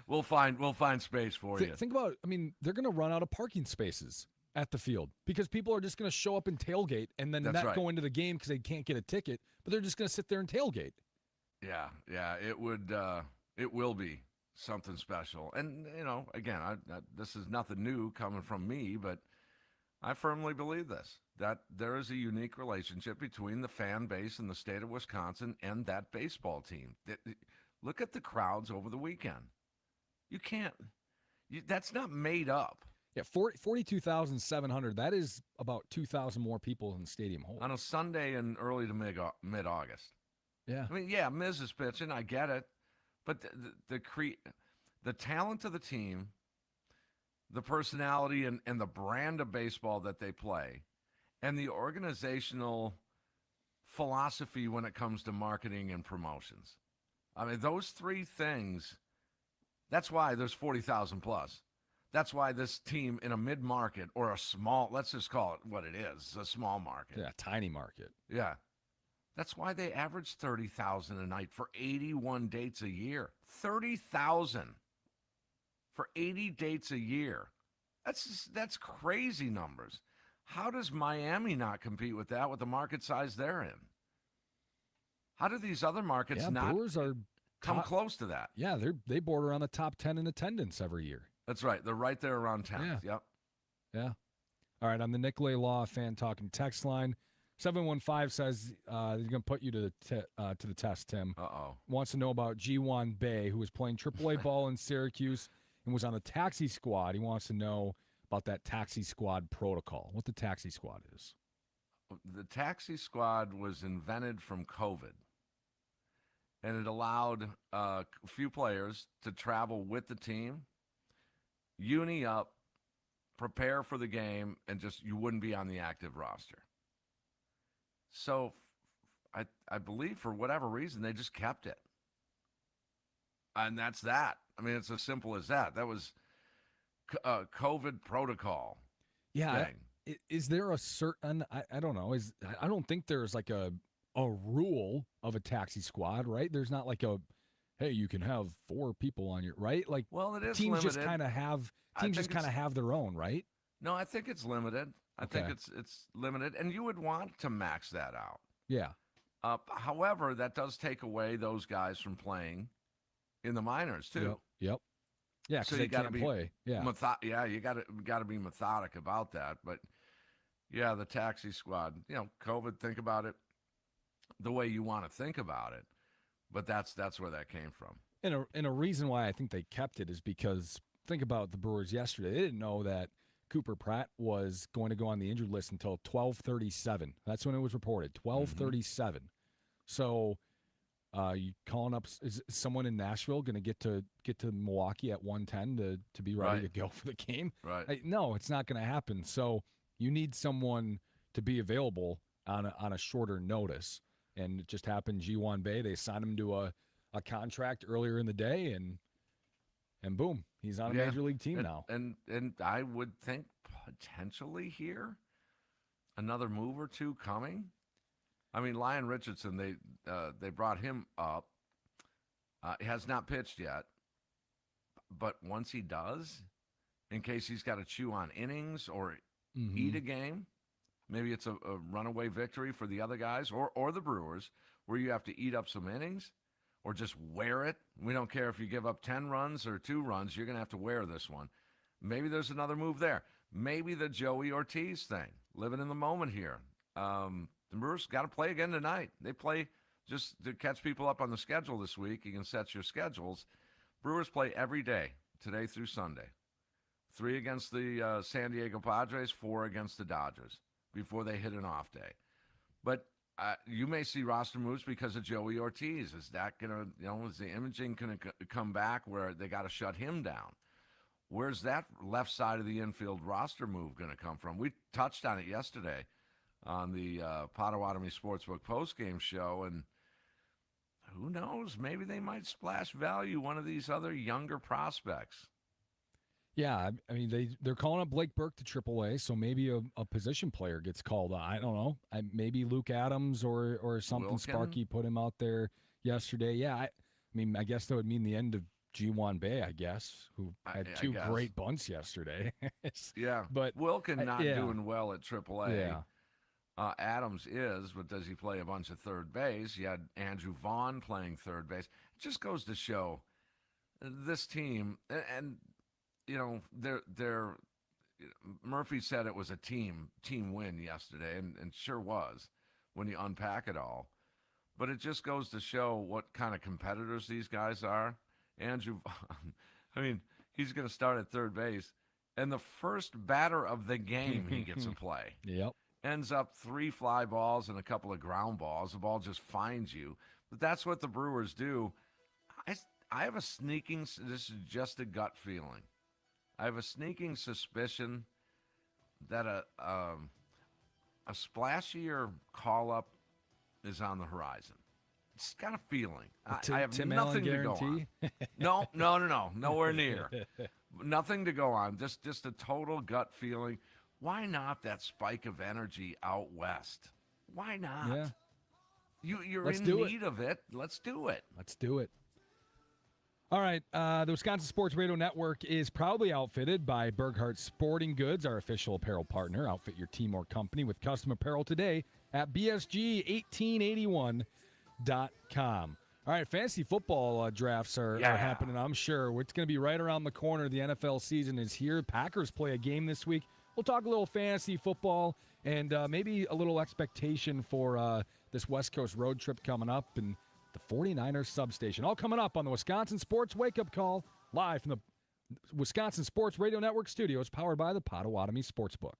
We'll find space for you. Think about it. I mean, they're going to run out of parking spaces at the field because people are just going to show up and tailgate and then not go into the game because they can't get a ticket, but they're just going to sit there and tailgate. Yeah, it will be something special. And, again, this is nothing new coming from me, but I firmly believe that there is a unique relationship between the fan base in the state of Wisconsin and that baseball team. Look at the crowds over the weekend. That's not made up. Yeah, 42,700. That is about 2,000 more people in the stadium hold. On a Sunday in early to mid-August. Yeah. I mean, yeah, Miz is pitching. I get it. But the talent of the team, the personality and the brand of baseball that they play, and the organizational philosophy when it comes to marketing and promotions. I mean, those three things, that's why there's 40,000 plus. That's why this team in a mid-market or a small, let's just call it what it is, a small market. Yeah, tiny market. Yeah. That's why they average 30,000 a night for 81 dates a year. 30,000 for 80 dates a year. That's crazy numbers. How does Miami not compete with that with the market size they're in? How do these other markets not Brewers are come close to that? Yeah, they border on the top 10 in attendance every year. That's right. They're right there around 10th. Yeah. Yep. Yeah. All right, on the Nicolay Law fan talking text line, 715 says he's going to put you to the test, Tim. Uh-oh. Wants to know about G1 Bay, who was playing AAA ball in Syracuse and was on the taxi squad. He wants to know about that taxi squad protocol, what the taxi squad is. The taxi squad was invented from COVID, and it allowed a few players to travel with the team, uni up, prepare for the game, and just you wouldn't be on the active roster. So I believe for whatever reason, they just kept it. And that's that. I mean, it's as simple as that. That was a COVID protocol. Yeah. Thing. Is there a certain, I don't know, I don't think there's like a rule of a taxi squad, right? There's not like hey, you can have 4 people on your, right? Like, well, it is teams limited. just kind of have their own, right? No, I think it's limited. I think it's limited, and you would want to max that out. Yeah. However, that does take away those guys from playing in the minors too. Yep. Yeah, because so they you got to can't be play. Yeah. you got to be methodic about that. But yeah, the taxi squad. COVID. Think about it the way you want to think about it. But that's where that came from. And a reason why I think they kept it is because think about the Brewers yesterday. They didn't know that Cooper Pratt was going to go on the injured list until 12:37. That's when it was reported. 12:37. So, you calling up? Is someone in Nashville going to get to Milwaukee at 1:10 to be ready to go for the game? Right. No, it's not going to happen. So you need someone to be available on a shorter notice. And it just happened. G1 Bay, they signed him to a contract earlier in the day, and boom, he's on a major league team now. And I would think potentially here another move or two coming. I mean, Lyon Richardson, they brought him up. He has not pitched yet, but once he does, in case he's got to chew on innings or eat a game, maybe it's a runaway victory for the other guys or the Brewers, where you have to eat up some innings or just wear it. We don't care if you give up 10 runs or 2 runs. You're going to have to wear this one. Maybe there's another move there. Maybe the Joey Ortiz thing, living in the moment here. The Brewers got to play again tonight. They play just to catch people up on the schedule this week. You can set your schedules. Brewers play every day, today through Sunday. 3 against the San Diego Padres, 4 against the Dodgers before they hit an off day. But you may see roster moves because of Joey Ortiz. Is that going to, is the imaging going to come back where they got to shut him down? Where's that left side of the infield roster move going to come from? We touched on it yesterday on the Potawatomi Sportsbook postgame show, and who knows? Maybe they might splash value one of these other younger prospects. Yeah, I mean, they're calling up Blake Burke to AAA, so maybe a position player gets called. I don't know. Maybe Luke Adams or something. Wilkin. Sparky put him out there yesterday. Yeah, I mean, I guess that would mean the end of G1 Bay, I guess, who had 2 great bunts yesterday. Yeah, but Wilkin not doing well at AAA. Yeah. Adams is, but does he play a bunch of third base? You had Andrew Vaughn playing third base. It just goes to show this team, and they're Murphy said it was a team win yesterday, and sure was when you unpack it all. But it just goes to show what kind of competitors these guys are. Andrew Vaughn, I mean, he's going to start at third base, and the first batter of the game he gets a play. Yep. Ends up 3 fly balls and a couple of ground balls. The ball just finds you. But that's what the Brewers do. I have a sneaking, this is just a gut feeling. I have a sneaking suspicion that a splashier call-up is on the horizon. It's got a feeling. I have Tim nothing Allen to go on. guarantee? No. Nowhere near. Nothing to go on. Just a total gut feeling. Why not that spike of energy out west? Why not? Yeah. You're Let's in do it. need of it. Let's do it. Let's do it. All right. The Wisconsin Sports Radio Network is proudly outfitted by Burghardt Sporting Goods, our official apparel partner. Outfit your team or company with custom apparel today at BSG1881.com. All right, fantasy football drafts are happening, I'm sure. It's going to be right around the corner. The NFL season is here. Packers play a game this week. We'll talk a little fantasy football and maybe a little expectation for this West Coast road trip coming up and the 49ers substation. All coming up on the Wisconsin Sports Wake-Up Call, live from the Wisconsin Sports Radio Network studios, powered by the Potawatomi Sportsbook.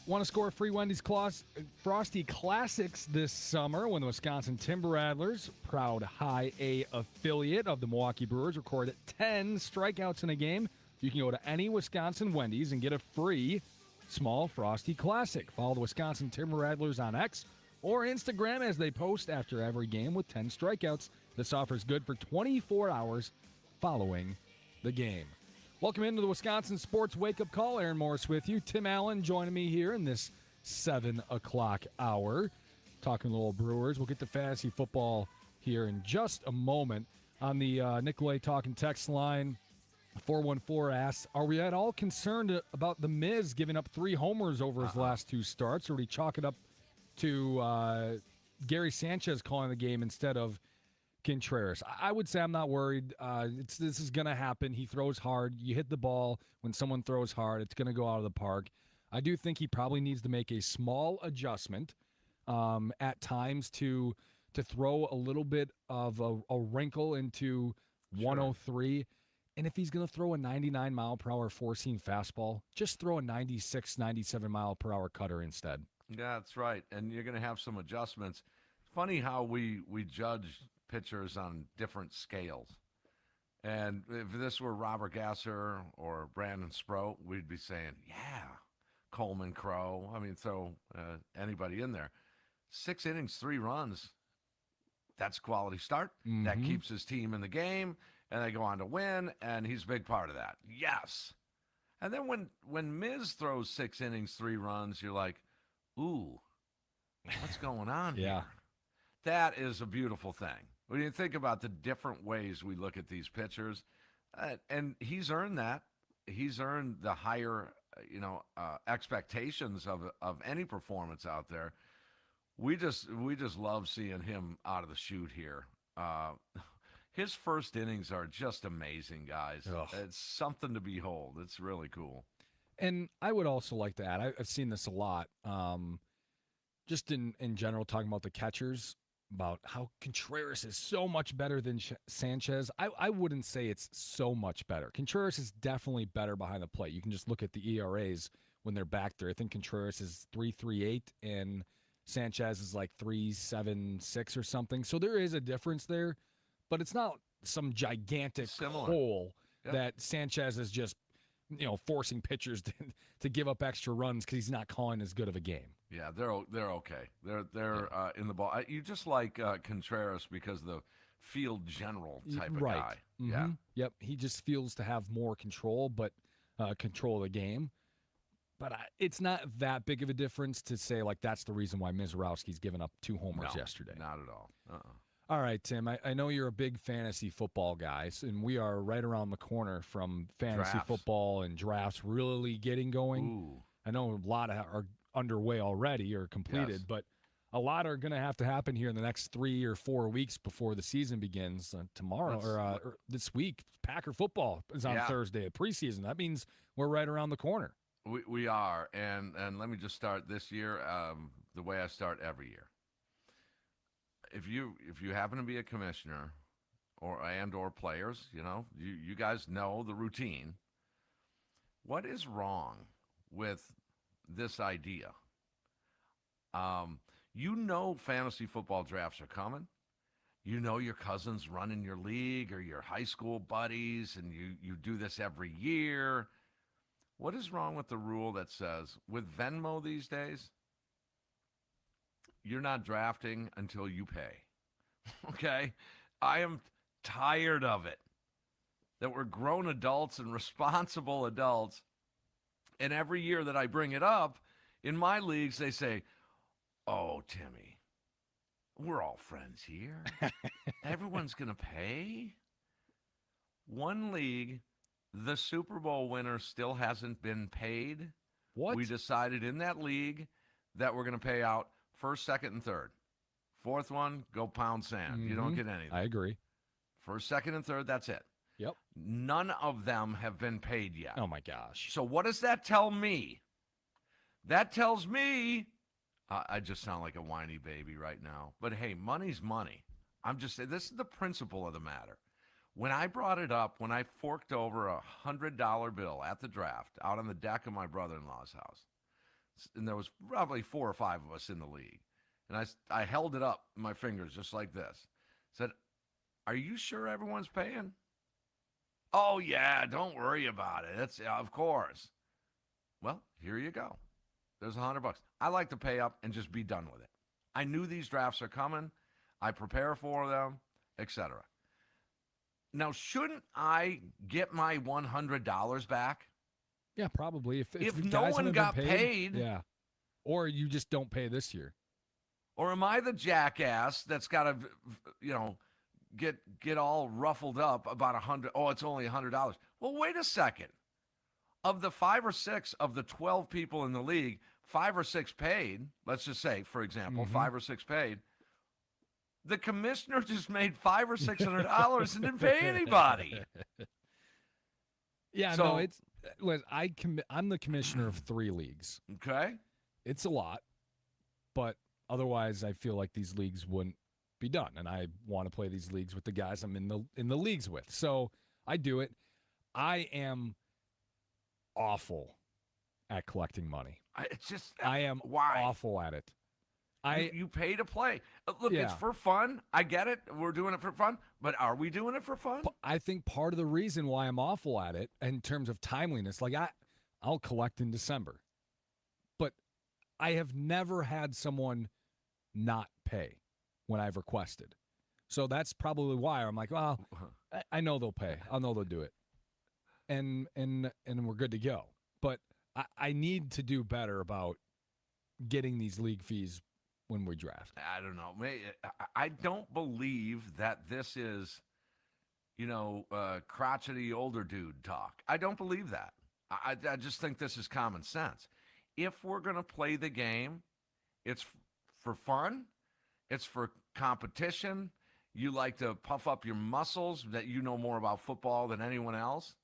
Want to score free Wendy's Frosty Classics this summer when the Wisconsin Timber Rattlers, proud high A affiliate of the Milwaukee Brewers, record 10 strikeouts in a game. You can go to any Wisconsin Wendy's and get a free small Frosty Classic. Follow the Wisconsin Timber Rattlers on X or Instagram as they post after every game with 10 strikeouts. This offer is good for 24 hours following the game. Welcome into the Wisconsin Sports Wake-Up Call. Aaron Morris with you. Tim Allen joining me here in this 7 o'clock hour. Talking a little Brewers. We'll get to fantasy football here in just a moment. On the Nicolay Talking text line, 414 asks, are we at all concerned about the Miz giving up 3 homers over his last 2 starts, or would he chalk it up to Gary Sanchez calling the game instead of Contreras? I would say I'm not worried. This is going to happen. He throws hard. You hit the ball when someone throws hard, it's going to go out of the park. I do think he probably needs to make a small adjustment at times to throw a little bit of a wrinkle into 103. And if he's going to throw a 99-mile-per-hour four-seam fastball, just throw a 96, 97-mile-per-hour cutter instead. Yeah, that's right. And you're going to have some adjustments. Funny how we judge pitchers on different scales. And if this were Robert Gasser or Brandon Sproat, we'd be saying, yeah, Coleman Crow. I mean, throw anybody in there. 6 innings, 3 runs. That's a quality start. Mm-hmm. That keeps his team in the game, and they go on to win, and he's a big part of that. Yes. And then when Miz throws 6 innings, 3 runs, you're like, ooh, what's going on here? That is a beautiful thing. When you think about the different ways we look at these pitchers, and he's earned that. He's earned the higher, expectations of any performance out there. We just love seeing him out of the chute here. His first innings are just amazing, guys. Ugh. It's something to behold. It's really cool. And I would also like to add, I've seen this a lot, just in general, talking about the catchers, about how Contreras is so much better than Sanchez. I wouldn't say it's so much better. Contreras is definitely better behind the plate. You can just look at the ERAs when they're back there. I think Contreras is 3.38 and Sanchez is like 3.76 or something. So there is a difference there, but it's not some gigantic hole that Sanchez is just, forcing pitchers to give up extra runs because he's not calling as good of a game. Yeah, they're okay. They're in the ball. You just like Contreras because of the field general type of guy. Mm-hmm. Yeah. Yep. He just feels to have more control, but control of the game. But it's not that big of a difference to say like that's the reason why Mizorowski's given up 2 homers yesterday. Not at all. All right, Tim, I know you're a big fantasy football guy, and we are right around the corner from fantasy football and drafts really getting going. Ooh. I know a lot are underway already or completed, but a lot are going to have to happen here in the next 3 or 4 weeks before the season begins. Tomorrow or this week, Packer football is on Thursday, preseason. That means we're right around the corner. We are, and let me just start this year the way I start every year. If you happen to be a commissioner or players, you guys know the routine. What is wrong with this idea? Fantasy football drafts are coming. Your cousins running your league or your high school buddies, and you do this every year. What is wrong with the rule that says with Venmo these days, you're not drafting until you pay? Okay? I am tired of it. That we're grown adults and responsible adults. And every year that I bring it up, in my leagues, they say, oh, Timmy, we're all friends here. Everyone's going to pay. One league, the Super Bowl winner still hasn't been paid. What? We decided in that league that we're going to pay out first, second, and third. Fourth one, go pound sand. Mm-hmm. You don't get anything. I agree. First, second, and third, that's it. Yep. None of them have been paid yet. Oh, my gosh. So what does that tell me? That tells me, I just sound like a whiny baby right now. But, hey, money's money. I'm just saying, this is the principle of the matter. When I brought it up, when I forked over $100 bill at the draft out on the deck of my brother-in-law's house, and there was probably 4 or 5 of us in the league. And I held it up in my fingers just like this. Said, "Are you sure everyone's paying?" "Oh, yeah, don't worry about it. It's of course." Well, here you go. There's $100. I like to pay up and just be done with it. I knew these drafts are coming. I prepare for them, etc. Now, shouldn't I get my $100 back? Yeah, probably. If the no guys one haven't got been paid, yeah, or you just don't pay this year. or am I the jackass that's got to, get all ruffled up about $100? Oh, it's only $100. Well, wait a second. Of the 5 or 6 of the 12 people in the league, 5 or 6 paid. Let's just say, for example, 5 or 6 paid. The commissioner just made $500 or $600 and didn't pay anybody. Yeah, So- no, it's listen, I'm the commissioner of 3 leagues. Okay. It's a lot, but otherwise, I feel like these leagues wouldn't be done, and I want to play these leagues with the guys I'm in the leagues with. So I do it. I am awful at collecting money. It's just I am why awful at it. you pay to play. Look, Yeah. it's for fun. I get it. We're doing it for fun, but are we doing it for fun? I think part of the reason why I'm awful at it in terms of timeliness, like I'll collect in December, but I have never had someone not pay when I've requested. So that's probably why I'm like, well, I know they'll pay. I know they'll do it. And we're good to go. But I need to do better about getting these league fees when we draft. I don't know. I don't believe that this is, crotchety older dude talk. I don't believe that. I just think this is common sense. If we're going to play the game, it's for fun. It's for competition. You like to puff up your muscles, that you know more about football than anyone else.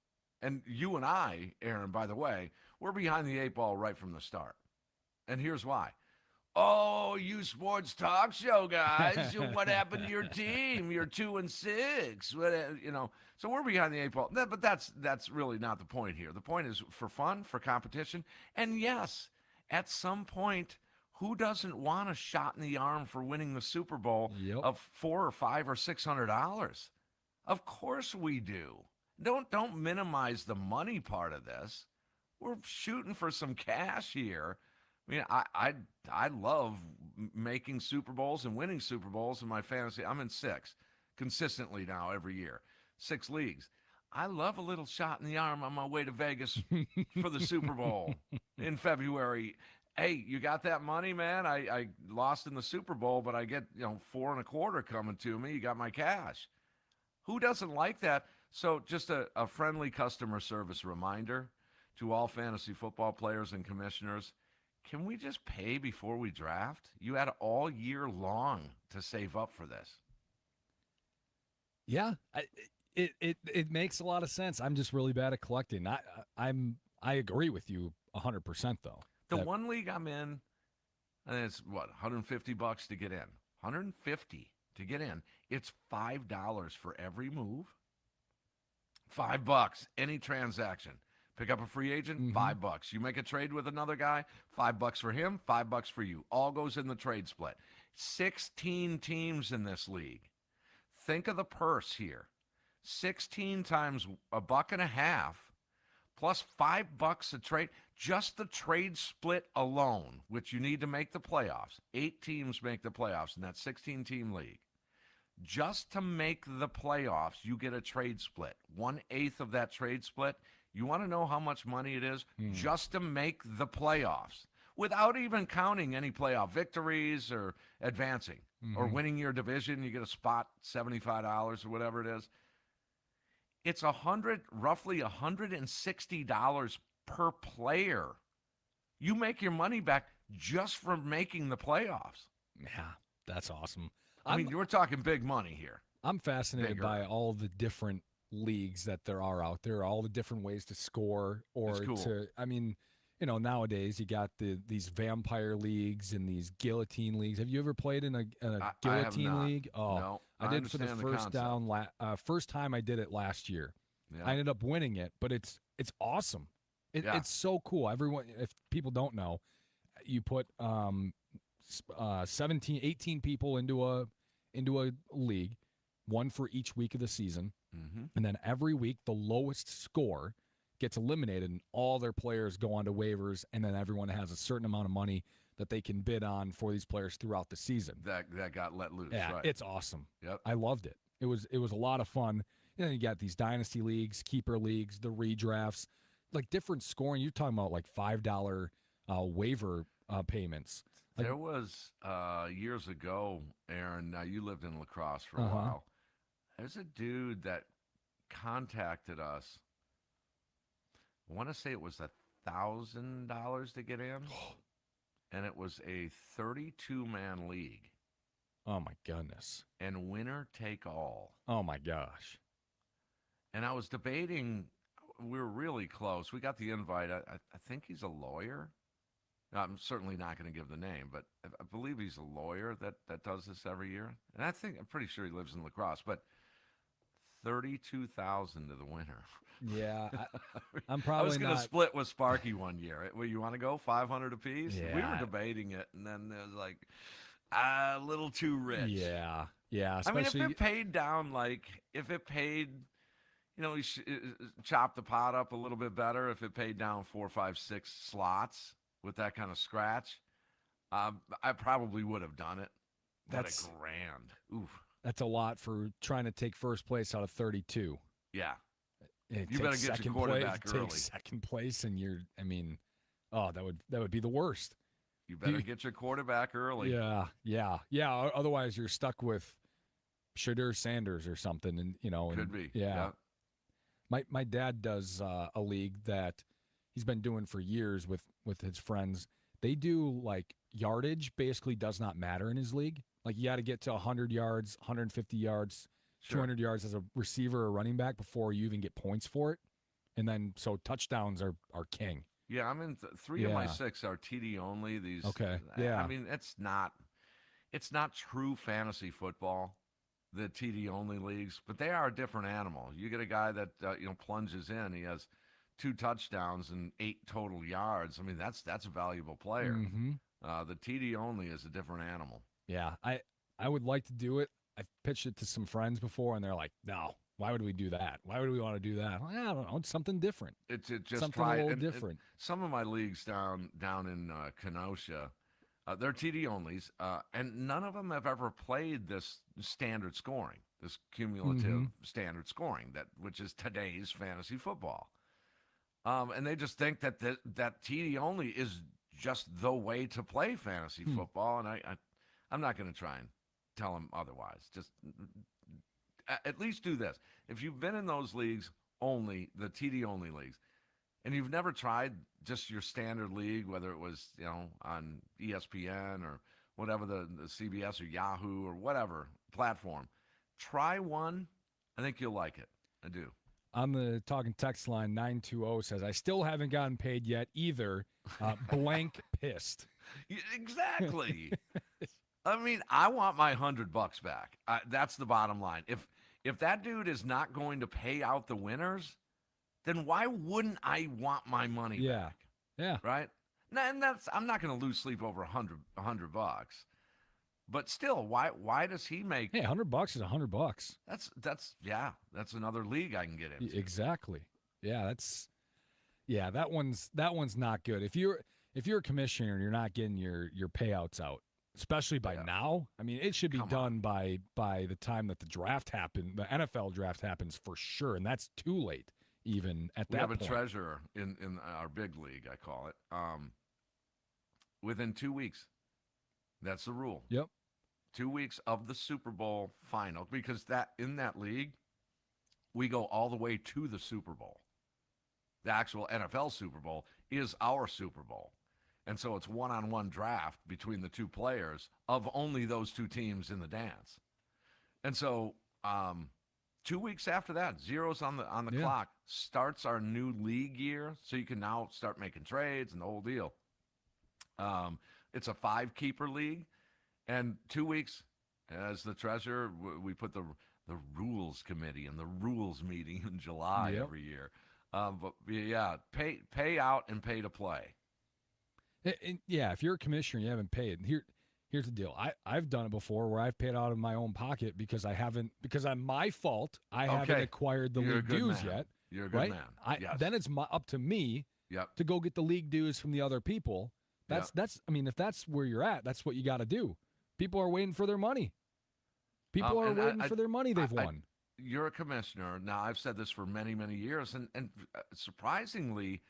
And you and I, Aaron, by the way, we're behind the 8 ball right from the start. And here's why. Oh, you sports talk show guys, what happened to your team? You're 2-6. So we're behind the 8 ball. But that's really not the point here. The point is for fun, for competition. And yes, at some point, who doesn't want a shot in the arm for winning the Super Bowl of $400 or $500 or $600? Of course we do. Don't minimize the money part of this. We're shooting for some cash here. I mean, I love making Super Bowls and winning Super Bowls in my fantasy. I'm in 6 consistently now every year, 6 leagues. I love a little shot in the arm on my way to Vegas for the Super Bowl in February. Hey, you got that money, man? I lost in the Super Bowl, but I get 4 1/4 coming to me. You got my cash. Who doesn't like that? So just a friendly customer service reminder to all fantasy football players and commissioners. Can we just pay before we draft? You had all year long to save up for this. Yeah, it makes a lot of sense. I'm just really bad at collecting. I agree with you 100% though. The one league I'm in, and it's what, $150 to get in. $150 to get in. It's $5 for every move. $5 any transaction. Pick up a free agent, $5. You make a trade with another guy, $5 for him, $5 for you. All goes in the trade split. 16 teams in this league. Think of the purse here. 16 times $1.50 plus $5 a trade. Just the trade split alone, which you need to make the playoffs. 8 teams make the playoffs in that 16-team league. Just to make the playoffs, you get a trade split. 1/8 of that trade split. You want to know how much money it is? Just to make the playoffs, without even counting any playoff victories or advancing or winning your division. You get a spot, $75 or whatever it is. It's roughly $160 per player. You make your money back just from making the playoffs. Yeah, that's awesome. I mean, you're talking big money here. I'm fascinated by all the different leagues that there are out there, all the different ways to score or cool. nowadays you got these vampire leagues and these guillotine leagues. Have you ever played in a guillotine league? Oh, no, I did for the first first time I did it last year. Yeah. I ended up winning it, but it's awesome. It's so cool. Everyone, if people don't know, you put 17, 18 people into a league, one for each week of the season, and then every week the lowest score gets eliminated, and all their players go onto waivers, and then everyone has a certain amount of money that they can bid on for these players throughout the season. That got let loose. Yeah, right. it's awesome. Yep. I loved it. It was a lot of fun. And then you got these dynasty leagues, keeper leagues, the redrafts, like different scoring. You're talking about like $5 waiver payments. Like, There was years ago, Aaron. Now you lived in La Crosse for a while. There's a dude that contacted us. I want to say it was $1,000 to get in, and it was a 32-man league. Oh my goodness! And winner take all. Oh my gosh! And I was debating. We were really close. We got the invite. I think he's a lawyer. I'm certainly not going to give the name, but I believe he's a lawyer that does this every year. And I'm pretty sure he lives in La Crosse, but $32,000 to the winner. Yeah, I'm probably. I was going to split with Sparky one year. Well, you want to go 500 apiece? Yeah. We were debating it, and then it was like a little too rich. Yeah, yeah. I mean, if it paid down, if it paid, we chop the pot up a little bit better. If it paid down 4, 5, 6 slots with that kind of scratch, I probably would have done it. That's $1,000. Oof. That's a lot for trying to take first place out of 32. Yeah. You better get your quarterback early. Take second place, and that would be the worst. You better get your quarterback early. Yeah. Otherwise, you're stuck with Shadur Sanders or something, and could be. Yeah. My dad does a league that he's been doing for years with his friends. They do like yardage basically does not matter in his league. Like you got to get to 100 yards, 150 yards, 200 yards as a receiver or running back before you even get points for it. And then so touchdowns are king. Yeah, I'm in 3 of my 6 are TD only. These okay. Yeah. I mean, it's not true fantasy football, the TD only leagues, but they are a different animal. You get a guy that plunges in, he has 2 touchdowns and 8 total yards. I mean, that's a valuable player. The TD only is a different animal. Yeah, I would like to do it. I've pitched it to some friends before, and they're like, "No, why would we do that? Why would we want to do that?" Well, I don't know. It's something different. It's just something a little different. Some of my leagues down in Kenosha, they're TD onlys, and none of them have ever played this standard scoring, this cumulative standard scoring which is today's fantasy football. And they just think that TD only is just the way to play fantasy football, and I'm not going to try and tell them otherwise. Just at least do this. If you've been in those leagues only, the TD only leagues, and you've never tried just your standard league, whether it was on ESPN or whatever the CBS or Yahoo or whatever platform, try one. I think you'll like it. I do. On the Talking Text line, 920 says, I still haven't gotten paid yet either. Blank pissed. Exactly. I mean, I want my $100 back. That's the bottom line. If that dude is not going to pay out the winners, then why wouldn't I want my money back? Yeah. Right? And I'm not going to lose sleep over $100. But still, why does he make? Hey, $100 is $100. That's another league I can get into. Exactly. Yeah, that one's not good. If you're a commissioner and you're not getting your payouts out, especially by now, I mean, it should be done by the time that the draft happened, the NFL draft happens for sure, and that's too late even at that point. We have a treasurer in our big league, I call it. Within 2 weeks, that's the rule. Yep. 2 weeks of the Super Bowl final, because in that league, we go all the way to the Super Bowl. The actual NFL Super Bowl is our Super Bowl. And so it's one-on-one draft between the two players of only those two teams in the dance. And so 2 weeks after that, zeros on the clock, starts our new league year. So you can now start making trades and the whole deal. It's a 5-keeper league. And 2 weeks, as the treasurer, we put the rules committee and the rules meeting in July every year. But yeah, pay out and pay to play. Yeah, if you're a commissioner and you haven't paid, here's the deal. I've done it before where I've paid out of my own pocket because I'm my fault. I haven't acquired the league dues yet. You're a good right? man. Yes. Then it's up to me to go get the league dues from the other people. That's I mean, if that's where you're at, that's what you got to do. People are waiting for their money. People are waiting for their money they've won. You're a commissioner. Now, I've said this for many, many years, and surprisingly,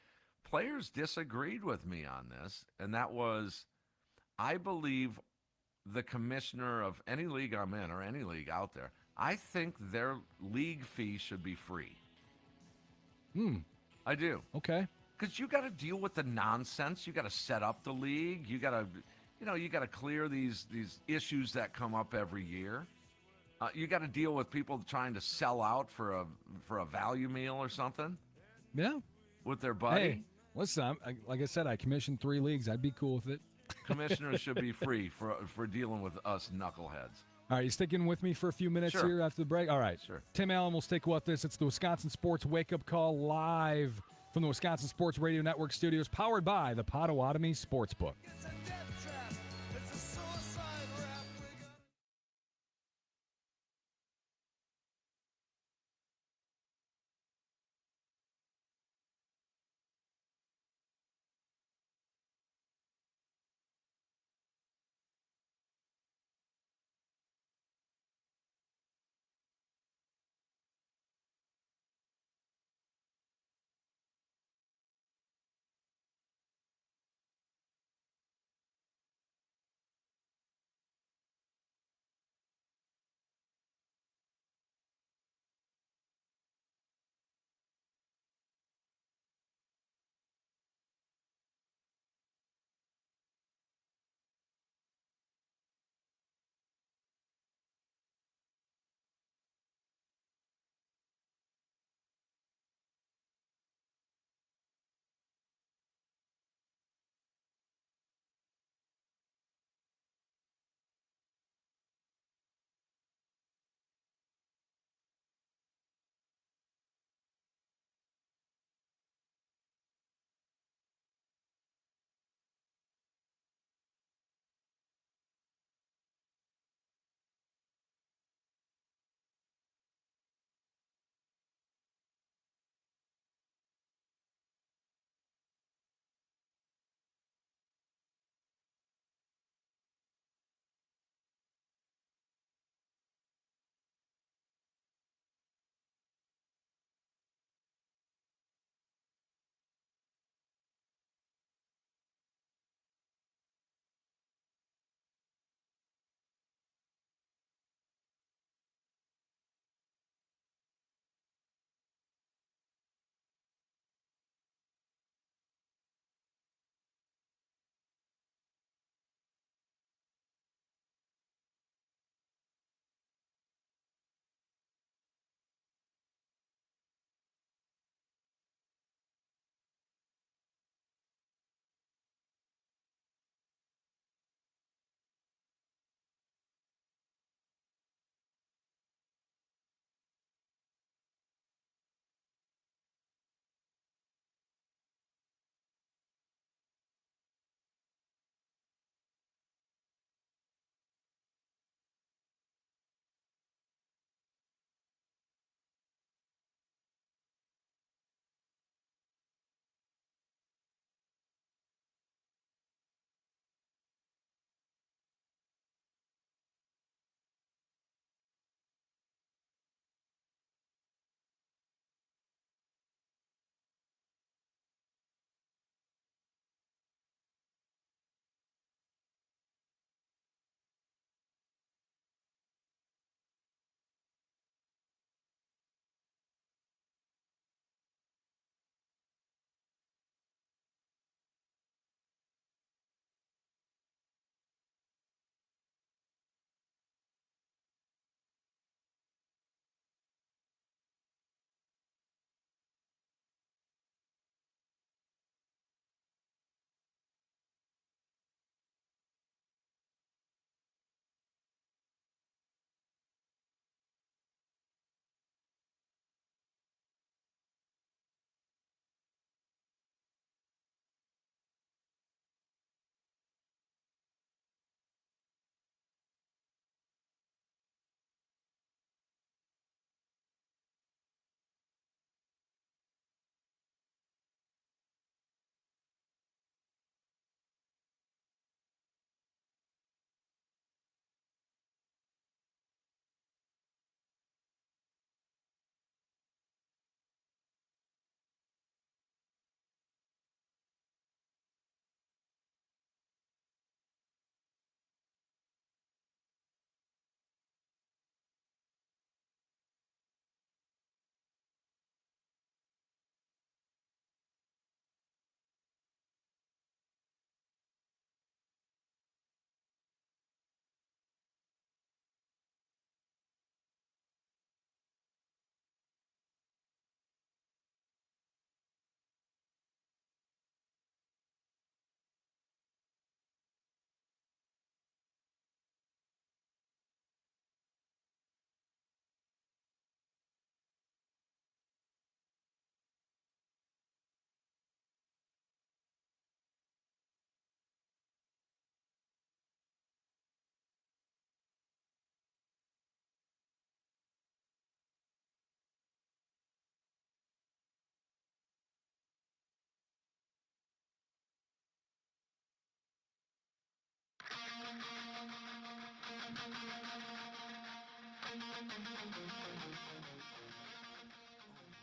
players disagreed with me on this, and that was, I believe the commissioner of any league I'm in or any league out there, I think their league fee should be free. I do. Okay. Because you got to deal with the nonsense. You got to set up the league. You got to clear these issues that come up every year. You got to deal with people trying to sell out for a value meal or something. Yeah. With their buddy. Hey, listen, like I said, I commissioned 3 leagues. I'd be cool with it. Commissioners should be free for dealing with us knuckleheads. All right, you sticking with me for a few minutes here after the break? All right. Sure. Tim Allen will stick with us. It's the Wisconsin Sports Wake Up Call live from the Wisconsin Sports Radio Network studios, powered by the Potawatomi Sportsbook.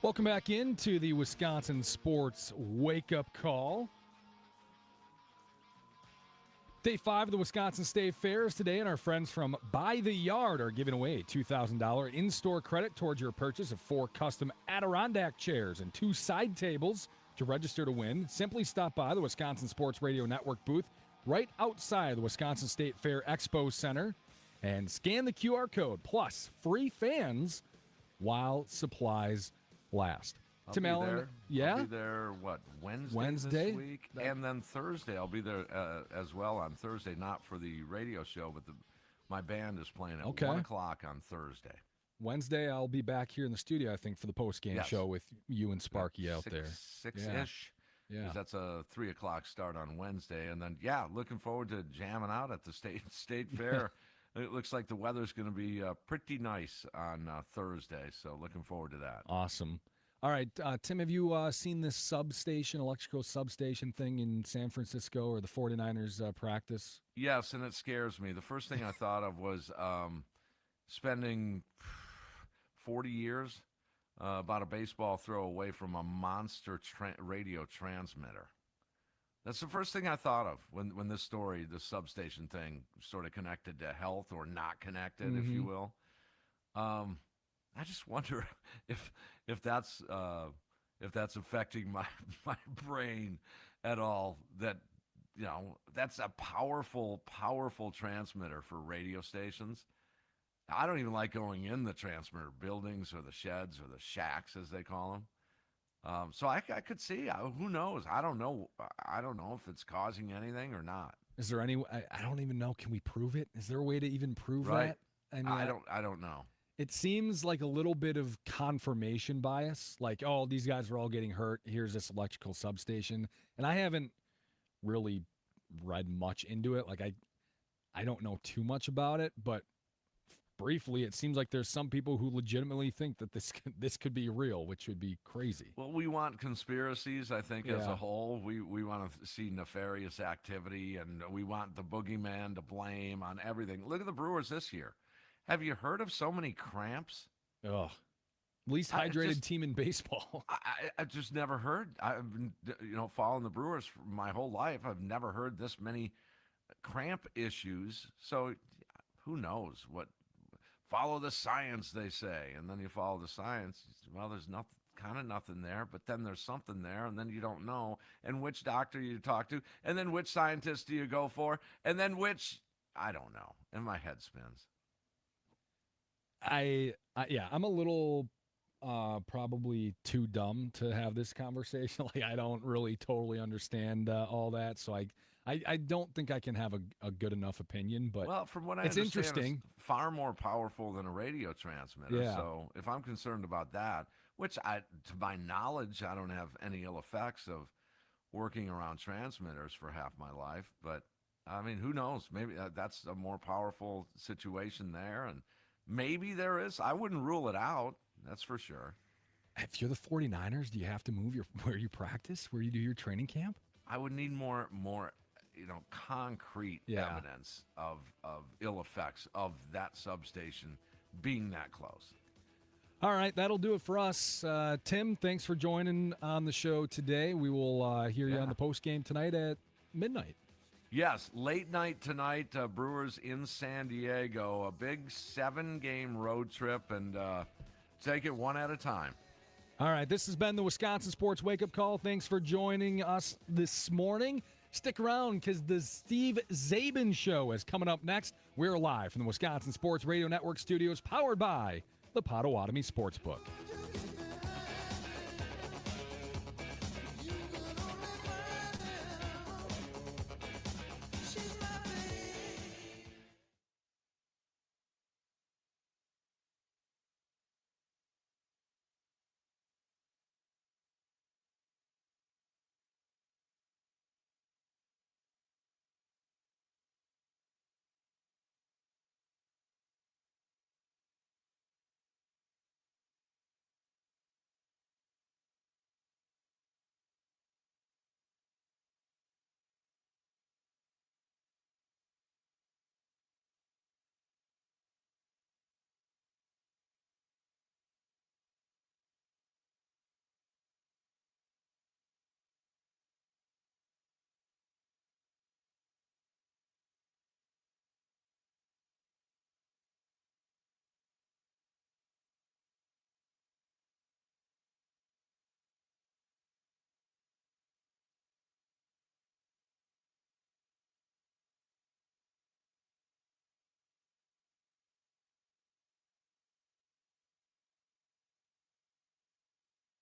Welcome back into the Wisconsin Sports Wake Up Call. Day 5 of the Wisconsin State Fair is today, and our friends from By the Yard are giving away a $2,000 in-store credit towards your purchase of 4 custom Adirondack chairs and 2 side tables. To register to win, simply stop by the Wisconsin Sports Radio Network booth right outside the Wisconsin State Fair Expo Center and scan the QR code, plus free fans while supplies last. Tim Allen, yeah? I'll be there, Wednesday this week? And then Thursday, I'll be there as well on Thursday, not for the radio show, but my band is playing at 1 o'clock on Thursday. Wednesday, I'll be back here in the studio, I think, for the post-game show with you and Sparky out there. 6-ish. Yeah. 'Cause that's a 3 o'clock start on Wednesday. And then, looking forward to jamming out at the State Fair. It looks like the weather's going to be pretty nice on Thursday, so looking forward to that. Awesome. All right, Tim, have you seen this electrical substation thing in San Francisco or the 49ers practice? Yes, and it scares me. The first thing I thought of was spending 40 years about a baseball throw away from a monster radio transmitter. That's the first thing I thought of when this story, the substation thing, sort of connected to health or not connected, if you will. I just wonder if that's affecting my brain at all. That that's a powerful transmitter for radio stations. I don't even like going in the transmitter buildings or the sheds or the shacks, as they call them. So I could see. Who knows? I don't know if it's causing anything or not. Is there any? I don't even know. Can we prove it? Is there a way to even prove that? I mean, I don't know. It seems like a little bit of confirmation bias. Like, oh, these guys are all getting hurt. Here's this electrical substation, and I haven't really read much into it. Like, I don't know too much about it, but briefly, it seems like there's some people who legitimately think that this could be real, which would be crazy. Well, we want conspiracies, I think, as a whole. We want to see nefarious activity, and we want the boogeyman to blame on everything. Look at the Brewers this year. Have you heard of so many cramps? Ugh. Least hydrated team in baseball. I just never heard. I've been, following the Brewers for my whole life. I've never heard this many cramp issues. So who knows what? Follow the science, they say, and then you follow the science. Well, there's nothing there, but then there's something there, and then you don't know. And which doctor you talk to, and then which scientist do you go for, and then which I don't know. And my head spins. I'm a little probably too dumb to have this conversation. Like, I don't really totally understand all that, so I don't think I can have a good enough opinion. But well, from what I it's understand, interesting. It's far more powerful than a radio transmitter. Yeah. So if I'm concerned about that, which to my knowledge, I don't have any ill effects of working around transmitters for half my life. But I mean, who knows? Maybe that's a more powerful situation there, and maybe there is. I wouldn't rule it out. That's for sure. If you're the 49ers, do you have to move where you practice, where you do your training camp? I would need more concrete evidence of ill effects of that substation being that close. All right, that'll do it for us. Tim, thanks for joining on the show today. We will hear you on the post game tonight at midnight. Yes, late night tonight, Brewers in San Diego, a big 7-game road trip, and take it one at a time. All right, this has been the Wisconsin Sports Wake Up Call. Thanks for joining us this morning. Stick around because the Steve Zabin Show is coming up next. We're live from the Wisconsin Sports Radio Network studios, powered by the Potawatomi Sportsbook.